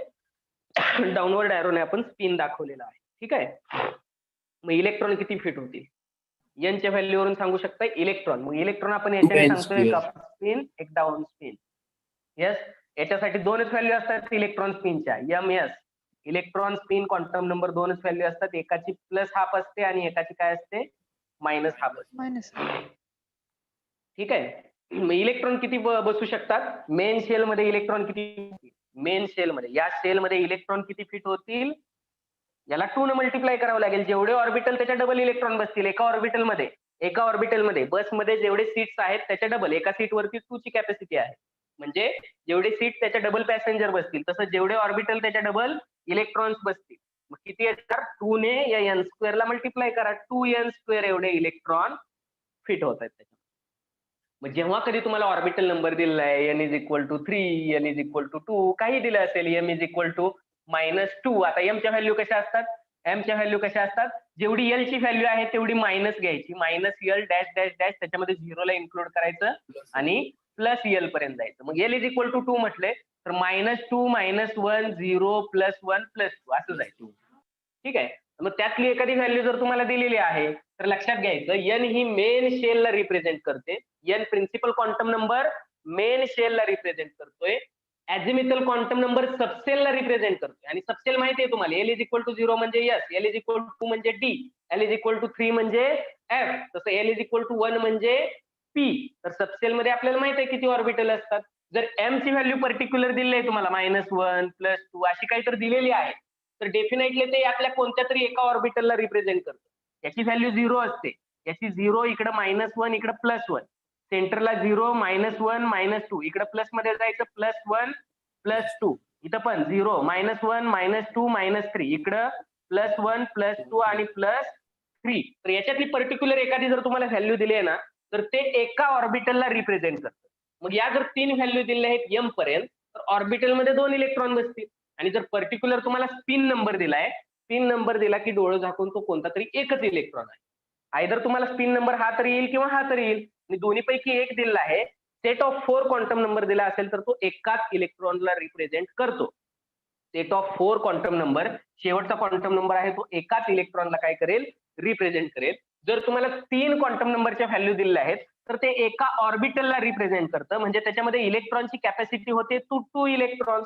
डाऊनवर्ड एरोने आपण स्पिन दाखवलेला आहे. ठीक आहे. मग इलेक्ट्रॉन किती फिट होतील? n च्या व्हॅल्यू वरून सांगू शकता इलेक्ट्रॉन. मग इलेक्ट्रॉन आपण याच्याने N सांगतो एक square. अप स्पिन एक डाऊन स्पिन. येस, याच्यासाठी 2च व्हॅल्यू असतात इलेक्ट्रॉन स्पिनच्या. S electron spin quantum number 2च व्हॅल्यू असतात. एकाची प्लस हाफ असते आणि एकाची काय असते? मायनस हाफ असते. Minus. ठीक आहे. मग इलेक्ट्रॉन किती बसू शकतात? मेन शेल मध्ये इलेक्ट्रॉन किती? मेन शेल मध्ये या शेल मध्ये इलेक्ट्रॉन किती फिट होतील? याला 2 ने मल्टिप्लाय करावं लागेल. जेवढे ऑर्बिटल त्याच्या डबल इलेक्ट्रॉन बसतील एका ऑर्बिटलमध्ये बसमध्ये जेवढे सीट्स आहेत त्याच्या डबल. एका सीट वरती 2 ची कॅपॅसिटी आहे. म्हणजे जेवढे सीट त्याच्या डबल पॅसेंजर बसतील तसं जेवढे ऑर्बिटल त्याच्या डबल इलेक्ट्रॉन्स बसतील. मग किती येतात? 2 ने या n स्क्वेअर ला मल्टिप्लाय करा. 2n स्क्वेअर एवढे इलेक्ट्रॉन फिट होत आहेत त्याच्यात. मग जेव्हा कधी तुम्हाला ऑर्बिटल नंबर दिलेला आहे n = 3, n = 2 काही दिलं असेल, m = -2. आता m च्या व्हॅल्यू कशा असतात? m च्या व्हॅल्यू कशा असतात? जेवढी l ची व्हॅल्यू आहे तेवढी मायनस घ्यायची. -l डॅश डॅश डॅश त्याच्यामध्ये 0 ला इन्क्लूड करायचं आणि प्लस l पर्यंत जायचं. मग l = 2 म्हटले तर -2 -1 0 +1 +2 असं जायचं. ठीक आहे. मग त्यातली एखादी व्हॅल्यू जर तुम्हाला दिलेली आहे तर लक्षात घ्यायचं n ही मेन शेलला रिप्रेझेंट करते. n principal quantum number main शेलला रिप्रेझेंट करतोय. अॅझिमिथल क्वांटम नंबर सबसेलला रिप्रेझेंट करतोय. आणि सबसेल माहिती आहे तुम्हाला, l = 0 म्हणजे s, l = 2 म्हणजे d, l = 3 म्हणजे f, तसं l = 1 म्हणजे p. तर सबसेल मध्ये आपल्याला माहिती आहे किती ऑर्बिटल असतात. जर m ची व्हॅल्यू पर्टिक्युलर दिली आहे तुम्हाला -1 +2 अशी काहीतरी दिलेली आहे तर डेफिनेटली ते आपल्या कोणत्या तरी एका ऑर्बिटलला रिप्रेझेंट करतं. याची व्हॅल्यू 0 असते. याची 0 इकडे -1 इकडे +1, सेंटरला 0 -1 -2 इकडे प्लस मध्ये जायचं +1 +2, इथं पण 0 -1 -2 -3 इकडं +1 +2 आणि +3. तर याच्यातली पर्टिक्युलर एखादी जर तुम्हाला व्हॅल्यू दिली आहे ना तर ते एका ऑर्बिटलला रिप्रेझेंट करतं. मग या जर 3 व्हॅल्यू दिल्या आहेत m पर्यंत तर ऑर्बिटलमध्ये 2 इलेक्ट्रॉन बसतील. आणि जर पर्टिक्युलर तुम्हाला स्पिन नंबर दिलाय, स्पिन नंबर दिला की डोळं झाकून तो कोणता तरी एकच इलेक्ट्रॉन आहे. आयदर तुम्हाला स्पिन नंबर हा तरी येईल किंवा हा तरी येईल. आणि दोन्हीपैकी एक दिला आहे. सेट ऑफ 4 क्वांटम नंबर दिला असेल तर तो एकाच इलेक्ट्रॉनला रिप्रेझेंट करतो. सेट ऑफ 4 क्वांटम नंबर, शेवटचा क्वांटम नंबर आहे तो एकाच इलेक्ट्रॉनला काय करेल? रिप्रेझेंट करेल. जर तुम्हाला 3 क्वांटम नंबरच्या व्हॅल्यू दिलेल्या आहेत तर ते एका ऑर्बिटलला रिप्रेझेंट करतं. म्हणजे त्याच्यामध्ये इलेक्ट्रॉनची कॅपॅसिटी होते 2 इलेक्ट्रॉन.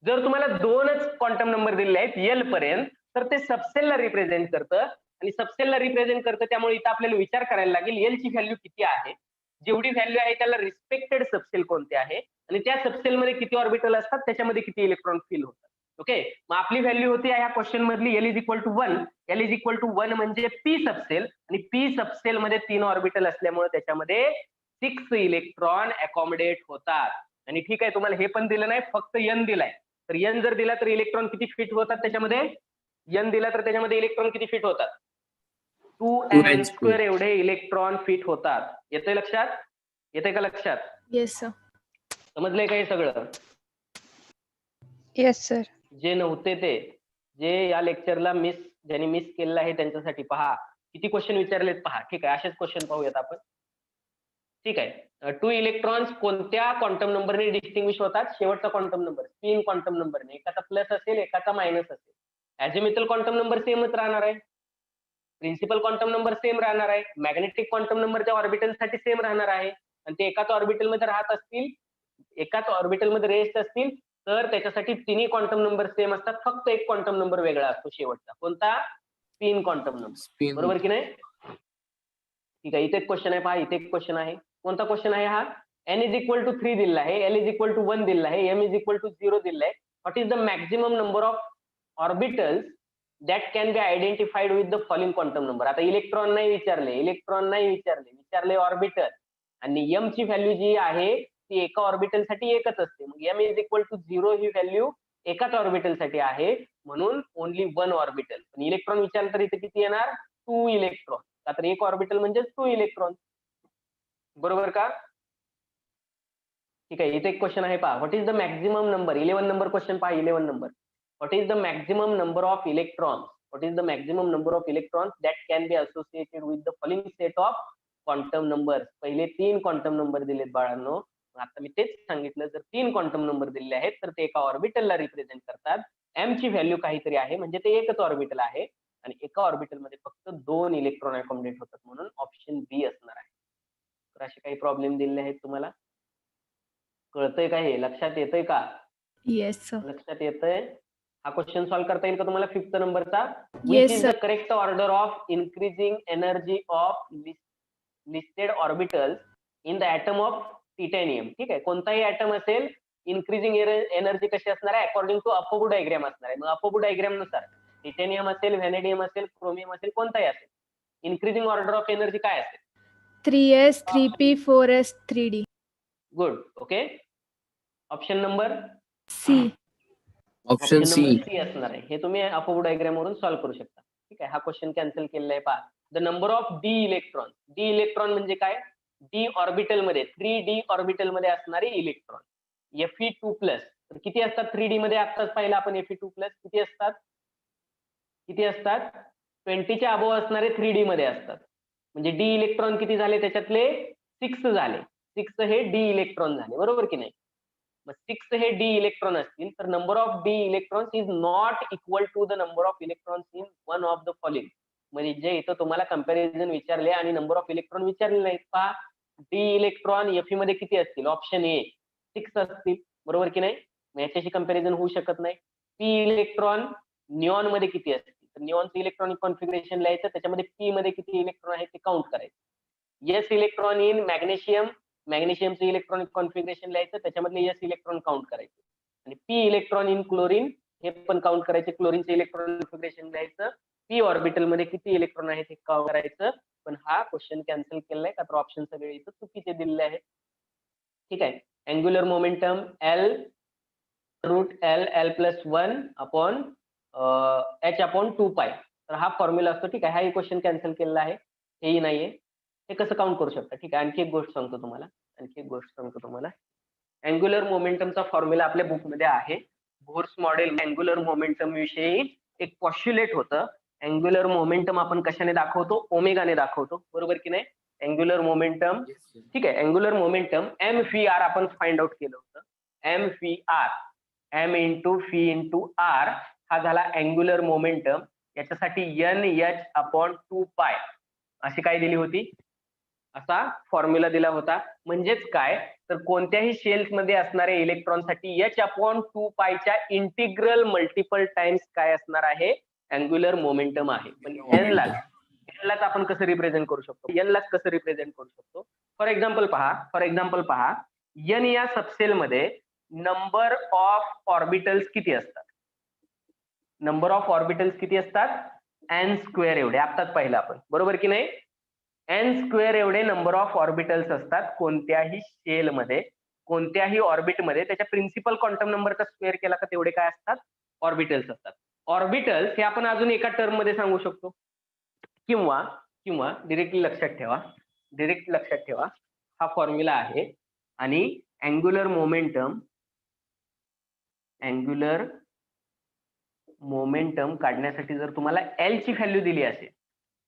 जर तुम्हाला 2च क्वांटम नंबर दिलेले आहेत l पर्यंत तर ते सबसेलला रिप्रेझेंट करतं. आणि सबसेलला रिप्रेझेंट करतं त्यामुळे इथं आपल्याला विचार करायला लागेल l ची व्हॅल्यू किती आहे. जेवढी व्हॅल्यू आहे त्याला रिस्पेक्टेड सबसेल कोणते आहे आणि त्या सबसेलमध्ये किती ऑर्बिटल असतात त्याच्यामध्ये किती इलेक्ट्रॉन फिल होतात. ओके. मग आपली व्हॅल्यू होती या क्वेश्चन मधली l = 1. l = 1 म्हणजे p सबसेल आणि p सबसेल मध्ये 3 ऑर्बिटल असल्यामुळे त्याच्यामध्ये 6 इलेक्ट्रॉन अकॉमोडेट होतात. आणि ठीक आहे, तुम्हाला हे पण दिलं नाही, फक्त n दिलाय. तर n जर दिला तर इलेक्ट्रॉन किती फिट होतात त्याच्यामध्ये? n दिला तर त्याच्यामध्ये इलेक्ट्रॉन किती फिट होतात? 2n स्क्वेअर एवढे इलेक्ट्रॉन फिट होतात. येतंय लक्षात? येतंय का लक्षात? Yes, sir. समजलंय का हे सगळं? Yes, sir. जे नव्हते ते, जे या लेक्चरला ज्यांनी मिस केलेलं आहे त्यांच्यासाठी पहा किती क्वेश्चन विचारलेत पहा. ठीक आहे, असेच क्वेश्चन पाहूयात आपण. ठीक आहे. 2 इलेक्ट्रॉन्स कोणत्या क्वांटम नंबरने डिस्टिंग्विश होतात? शेवटचा क्वांटम नंबर 3 क्वांटम नंबरने, एकाचा प्लस असेल एकाचा मायनस असेल. अॅझिमिथल क्वांटम नंबर सेमच राहणार आहे, प्रिन्सिपल क्वांटम नंबर सेम राहणार आहे, मॅग्नेटिक क्वांटम नंबरच्या ऑर्बिटलसाठी सेम राहणार आहे. आणि ते एकाच ऑर्बिटलमध्ये राहत असतील, एकाच ऑर्बिटलमध्ये रेस्ट असतील तर त्याच्यासाठी तिन्ही क्वांटम नंबर सेम असतात. फक्त एक क्वांटम नंबर वेगळा असतो शेवटचा. कोणता? Spin quantum number. बरोबर की नाही? ठीक आहे. इथे एक क्वेश्चन आहे पहा, इथे एक क्वेश्चन आहे. कोणता क्वेश्चन आहे हा? n = 3 दिलेला आहे, l = 1 दिलेला आहे, m = 0 दिलेला आहे. What is the maximum number of orbitals that can be identified with the following quantum number? आता इलेक्ट्रॉन नाही विचारले, ऑर्बिटल. आणि m ची व्हॅल्यू जी आहे ती एका ऑर्बिटलसाठी एकच असते. मग m = 0 ही व्हॅल्यू एकाच ऑर्बिटलसाठी आहे म्हणून ओनली 1 ऑर्बिटल. पण इलेक्ट्रॉन विचारलं तर इथे किती येणार? 2 इलेक्ट्रॉन. का तर एक ऑर्बिटल म्हणजे 2 इलेक्ट्रॉन. बरोबर का? ठीक आहे. इथे एक क्वेश्चन आहे पहा. What is the maximum number, 11 number question पहा, 11 number. What is the maximum number of electrons, what is the maximum number of electrons that can be associated with the following set of quantum numbers. पहिले 3 क्वांटम नंबर दिलेत बाळांनो. आता मी तेच सांगितलं, जर 3 क्वांटम नंबर दिलेले आहेत तर ते एका ऑर्बिटलला रिप्रेझेंट करतात. एम ची व्हॅल्यू काहीतरी आहे, म्हणजे ते एकच ऑर्बिटल आहे आणि एका ऑर्बिटल मध्ये फक्त 2 इलेक्ट्रॉन अकोमोडेट होतात, म्हणून ऑप्शन बी असणार आहे. तर असे काही प्रॉब्लेम दिलेले आहेत तुम्हाला, कळतंय का, हे लक्षात येतंय का? Yes, sir. लक्षात येतंय? हा क्वेश्चन सॉल्व्ह करता येईल का तुम्हाला 5th नंबरचा? Which Yes, is sir. The correct order of increasing energy of listed orbitals in the atom of titanium. ठीक आहे, कोणताही ॲटम असेल, इन्क्रीजिंग एनर्जी कशी असणार आहे, अकॉर्डिंग टू अपोगो डायग्राम असणार आहे. मग अपोगो डायग्राम नुसार टिटॅनियम असेल, व्हॅनेडियम असेल, क्रोमियम असेल, कोणताही असेल, इन्क्रीजिंग ऑर्डर ऑफ एनर्जी काय असेल? 3s, 3p, 4s, 3d. Good. Okay, option number C. Option C. C असणार आहे. हे तुम्ही अपोगो डायग्राम वरून सॉल्व्ह करू शकता. ठीक आहे, हा क्वेश्चन कॅन्सल केलेला आहे पहा. The number of D electron, D electron म्हणजे काय, डी ऑर्बिटल मध्ये, 3d ऑर्बिटल मध्ये असणारे इलेक्ट्रॉन, Fe2+. तर किती असतात 3d मध्ये? आत्ताच पाहिलं आपण Fe2+. किती असतात? 20 च्या अबोव असणारे 3d मध्ये असतात. म्हणजे डी इलेक्ट्रॉन किती झाले त्याच्यातले? 6 झाले. 6 हे डी इलेक्ट्रॉन झाले, बरोबर की नाही? मग 6 हे डी इलेक्ट्रॉन असतील तर number of D electrons is not equal to the number of electrons in one of the following. म्हणजे जे इथं तुम्हाला कंपॅरिझन विचारले आणि नंबर ऑफ इलेक्ट्रॉन विचारले नाहीत पहा. डी इलेक्ट्रॉन Fe मध्ये किती असतील? ऑप्शन ए 6 असतील, बरोबर की नाही? याच्याशी कंपॅरिझन होऊ शकत नाही. पी इलेक्ट्रॉन निऑन मध्ये किती असतील? तर निऑनचं इलेक्ट्रॉनिक कॉन्फिगरेशन लिहायचं, त्याच्यामध्ये पी मध्ये किती इलेक्ट्रॉन आहेत ते काउंट करायचं. एस इलेक्ट्रॉन इन मॅग्नेशियम, मॅग्नेशियमचं इलेक्ट्रॉनिक कॉन्फिगरेशन लिहायचं, त्याच्यामधले एस इलेक्ट्रॉन काउंट करायचे. आणि पी इलेक्ट्रॉन इन क्लोरीन हे पण काउंट करायचे, क्लोरीनचं इलेक्ट्रॉनिक कॉन्फिगरेशन लिहायचं, पी ऑर्बिटल मध्ये किती इलेक्ट्रॉन आहेत हे काउंट करायचं. पण हा क्वेश्चन कॅन्सल केलाय का, तर ऑप्शन सगळे इथं चुकीचे दिलेले आहेत. ठीक आहे, angular momentum L√L+1 upon h/2π. तर हा फॉर्म्युला असतो. ठीक आहे, हा क्वेश्चन कॅन्सल केलेला आहे, हेही नाहीये. हे कसं काउंट करू शकता? ठीक आहे, आणखी एक गोष्ट सांगतो तुम्हाला. अँग्युलर मोमेंटमचा फॉर्म्युला आपल्या बुक मध्ये आहे. बोर्स मॉडेल अँग्युलर मोमेंटम विषयी एक पॉस्ट्युलेट होतं. अँग्युलर मोमेंटम आपण कशाने दाखवतो? ओमेगाने दाखवतो, बरोबर की नाही? अँग्युलर मोमेंटम, ठीक आहे, अँग्युलर मोमेंटम mvr आपण फाइंड आउट केलं होतं. mvr, m इंटू फी इंटू आर, हा झाला अँग्युलर मोमेंटम. याच्यासाठी NH/2π अशी काय दिली होती? असा फॉर्म्युला दिला होता. म्हणजेच काय, तर कोणत्याही शेल्स मध्ये असणाऱ्या इलेक्ट्रॉनसाठी H/2π च्या इंटिग्रल मल्टिपल टाइम्स काय असणार आहे? अँग्युलर मोमेंटम आहे. पण एनलाच आपण कसं रिप्रेझेंट करू शकतो? एनलाच कसं रिप्रेझेंट करू शकतो? फॉर एक्झाम्पल पहा, एन या सबसेल मध्ये नंबर ऑफ ऑर्बिटल्स किती असतात? नंबर ऑफ ऑर्बिटल्स किती असतात? n² एवढे. आत्ताच पाहिलं आपण, बरोबर की नाही? n² एवढे नंबर ऑफ ऑर्बिटल्स असतात कोणत्याही शेल मध्ये, कोणत्याही ऑर्बिट मध्ये. त्याच्या प्रिन्सिपल क्वांटम नंबरचा स्क्वेअर केला का तेवढे काय असतात? ऑर्बिटल्स असतात. ऑर्बिटल्स हे आपण अजून एका टर्म मध्ये सांगू शकतो, किंवा डिरेक्टली लक्षात ठेवा, हा फॉर्म्युला आहे. आणि अँग्युलर मोमेंटम काढण्यासाठी जर तुम्हाला L ची व्हॅल्यू दिली असेल,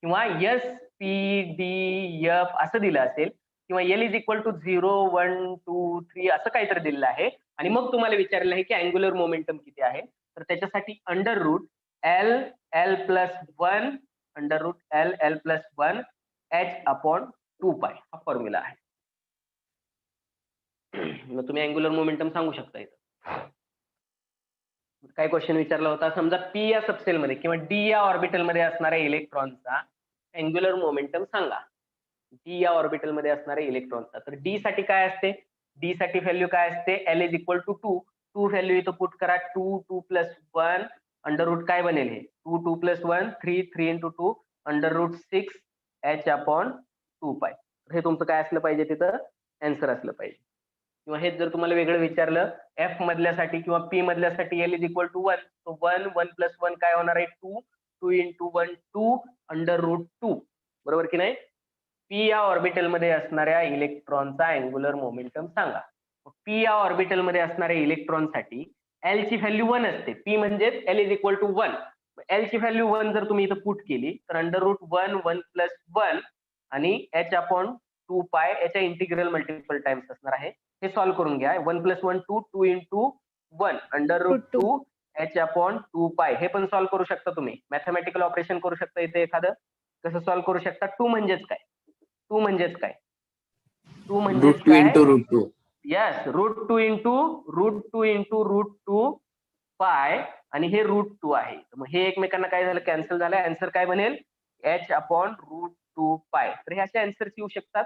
किंवा SPDF असं दिलं असेल, किंवा L=0, 1, 2, 3 असं काहीतरी दिलेलं आहे, आणि मग तुम्हाला विचारलेलं आहे की अँग्युलर मोमेंटम किती आहे, तर त्याच्यासाठी √LL+1 h/2π हा फॉर्म्युला आहे. मग तुम्ही अँग्युलर मोमेंटम सांगू शकता इथं. काय क्वेश्चन विचारला होता? समजा पी या सबसेल मध्ये किंवा डी या ऑर्बिटल मध्ये असणाऱ्या इलेक्ट्रॉनचा अँग्युलर मोमेंटम सांगा. डी या ऑर्बिटल मध्ये असणाऱ्या इलेक्ट्रॉनचा, तर डी साठी काय असते? डी साठी व्हॅल्यू काय असते? L=2. 2 व्हॅल्यू इथं पुट करा. 2, 2 + 1 अंडर रूट काय बनेल? हे 2, 2 + 1 3, 3 × 2 √6 h/2π. हे तुमचं काय असलं पाहिजे? तिथं आन्सर असलं पाहिजे. किंवा हे जर तुम्हाला वेगळं विचारलं, एफ मधल्यासाठी किंवा पी मधल्यासाठी L=1, तो 1, 1 + 1 काय होणार आहे? 2, 2 × 1 2 √2, बरोबर की नाही? पी या ऑर्बिटल मध्ये असणाऱ्या इलेक्ट्रॉनचा अँग्युलर मोमेंटम सांगा. पी या ऑर्बिटल मध्ये असणाऱ्या इलेक्ट्रॉनसाठी एल ची व्हॅल्यू 1 असते. पी म्हणजे L is equal to 1. L ची व्हॅल्यू 1 जर तुम्ही इथं पुट केली तर √1 1 + 1 आणि h/2 पाय याच्या इंटिग्रल मल्टिपल टाइम्स असणार आहे. हे सॉल्व्ह करून घ्या. 1 + 1 2 2 × 1 √2 h/2 पाय. हे पण सॉल्व्ह करू शकता तुम्ही. मॅथमॅटिकल ऑपरेशन करू शकता इथे एखादं. कसं सॉल्व्ह करू शकता? 2 म्हणजेच काय? 2 म्हणजेच काय? 2 म्हणजेच √2 काय? into √2. यस, √2 × √2 पाय आणि हे √2 आहे. मग हे एकमेकांना काय झालं? कॅन्सल झालं. आन्सर काय बनेल? h/√2 पाय. तर हे असे आन्सर्स येऊ शकतात.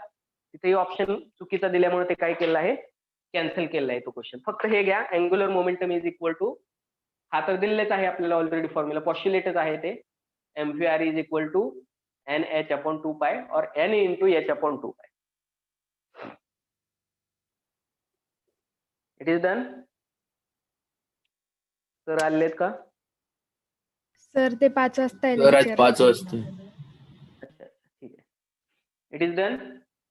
तिथे ऑप्शन चुकीचा दिल्यामुळे ते काय केलं आहे? कॅन्सल केलं आहे तो क्वेश्चन. फक्त हे घ्या, angular momentum is equal to, हा तर दिलेलाच आहे आपल्याला ऑलरेडी फॉर्म्युला, पॉस्ट्युलेटच आहे ते. mvr is equal to nh/2 पाय और n × h/2 पाय. It is done. सर आलेत का? सर ते 5 वाजता आहे सर आज लेक्चर. 5 वाजता. अच्छा, ठीक आहे. It is done.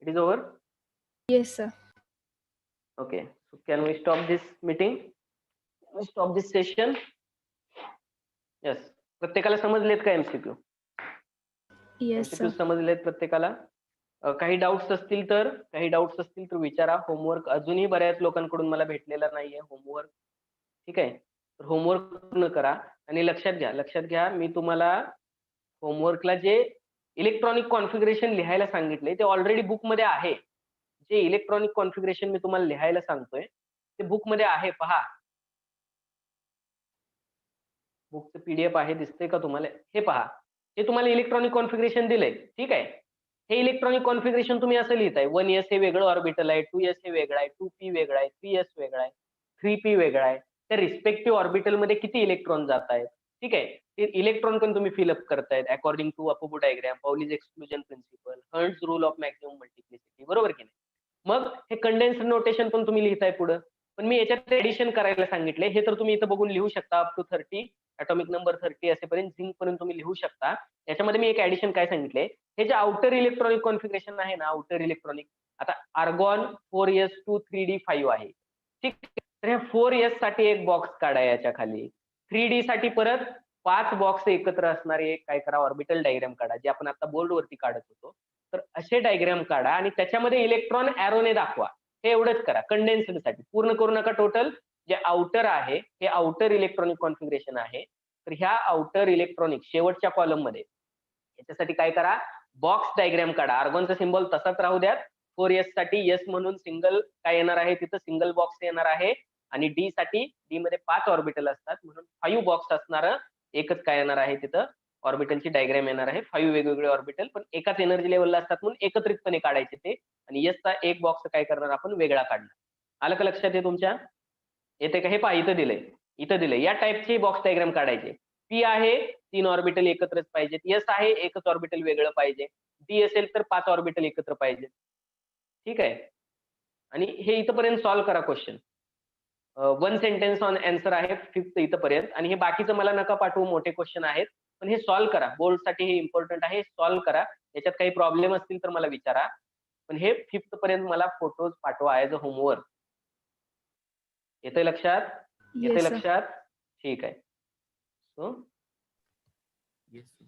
It is over. Yes sir. Okay, so can we stop this meeting? We stop this session? Yes. प्रत्येकाला समजलेत का MCQ? Yes MCQ sir. समजलेत प्रत्येकाला? काही डाऊट्स असतील तर विचारा. होमवर्क अजूनही बऱ्याच लोकांकडून मला भेटलेला नाहीये होमवर्क. ठीक आहे, तर होमवर्क पूर्ण करा. आणि लक्षात घ्या मी तुम्हाला होमवर्कला जे इलेक्ट्रॉनिक कॉन्फिगरेशन लिहायला सांगितले ते ऑलरेडी बुक मध्ये आहे. जे इलेक्ट्रॉनिक कॉन्फिगरेशन मी तुम्हाला लिहायला सांगतोय ते बुक मध्ये आहे. पहा, बुकचं PDF आहे, दिसतंय का तुम्हाला? हे पहा, हे तुम्हाला इलेक्ट्रॉनिक कॉन्फिगरेशन दिलंय. ठीक आहे, हे इलेक्ट्रॉनिक कॉन्फिगरेशन तुम्ही असं लिहिताय, 1s हे वेगळं ऑर्बिटल आहे, 2s हे वेगळं आहे, 2p वेगळा आहे, 3s वेगळा आहे, 3p वेगळा आहे. त्या रिस्पेक्टिव्ह ऑर्बिटल मध्ये किती इलेक्ट्रॉन जात आहेत? ठीक आहे, ते इलेक्ट्रॉन पण तुम्ही फिलअप करतायत according to Aufbau diagram, Pauli's exclusion principle, Hund's rule of maximum multiplicity, बरोबर की नाही? मग हे कंडेन्स्ड नोटेशन पण तुम्ही लिहिताय पुढं. पण मी याच्यात एडिशन करायला सांगितले. हे तर तुम्ही इथं बघून लिहू शकता. अप टू 30 ॲटॉमिक नंबर 30 असेपर्यंत झिंक पर्यंत तुम्ही लिहू शकता. याच्यामध्ये मी एक ऍडिशन काय सांगितले, हे जे आउटर इलेक्ट्रॉनिक कॉन्फिगरेशन आहे ना, आउटर इलेक्ट्रॉनिक, आता आर्गॉन 4s2 3d5 आहे. ठीक, तर ह्या 4s साठी एक बॉक्स काढा याच्या खाली, 3d साठी परत 5 बॉक्स एकत्र असणारे एक काय करा, ऑर्बिटल डायग्राम काढा, जे आपण आता बोर्ड वरती काढत होतो. तर असे डायग्राम काढा आणि त्याच्यामध्ये इलेक्ट्रॉन ॲरोने दाखवा. हे एवढंच करा कंडेन्स्ड साठी. पूर्ण करू नका. टोटल जे आउटर आहे हे आउटर इलेक्ट्रॉनिक कॉन्फिगरेशन आहे. तर ह्या आउटर इलेक्ट्रॉनिक शेवटच्या कॉलम मध्ये याच्यासाठी काय करा, बॉक्स डायग्राम काढा. आर्गॉनचा सिम्बॉल तसाच राहू द्या. 4s साठी यस म्हणून सिंगल काय येणार आहे, तिथं सिंगल बॉक्स येणार आहे. आणि डी साठी, डी मध्ये 5 ऑर्बिटल असतात म्हणून 5 बॉक्स असणार एकच काय येणार आहे, तिथं ऑर्बिटलची डायग्राम येणार आहे. 5 वेगवेगळे ऑर्बिटल पण एकाच एनर्जी लेवलला असतात म्हणून एकत्रितपणे काढायचे ते. आणि यसचा एक बॉक्स काय करणार आपण, वेगळा काढणार. आलं का लक्षात? आहे तुमच्या? येते का? हे पहा, इथं दिलंय या टाईपचे बॉक्स डायग्राम काढायचे. पी आहे 3 ऑर्बिटल एकत्रच पाहिजेत, एस आहे एकच ऑर्बिटल वेगळं पाहिजे, डी असेल तर 5 ऑर्बिटल एकत्र पाहिजे. ठीक आहे, आणि हे इथपर्यंत सॉल्व्ह करा क्वेश्चन. 1 सेंटेन्स ऑन आन्सर आहे 5th इथपर्यंत. आणि हे बाकीचं मला नका पाठवू, मोठे क्वेश्चन आहेत, पण हे सॉल्व्ह करा. बोर्ड साठी हे इम्पॉर्टंट आहे. सॉल्व्ह करा. याच्यात काही प्रॉब्लेम असतील तर मला विचारा, पण हे 5th पर्यंत मला फोटोज पाठवा ऍज अ होमवर्क. येते लक्षात? येते येस सर. लक्षात? ठीक आहे. So Yes, sir.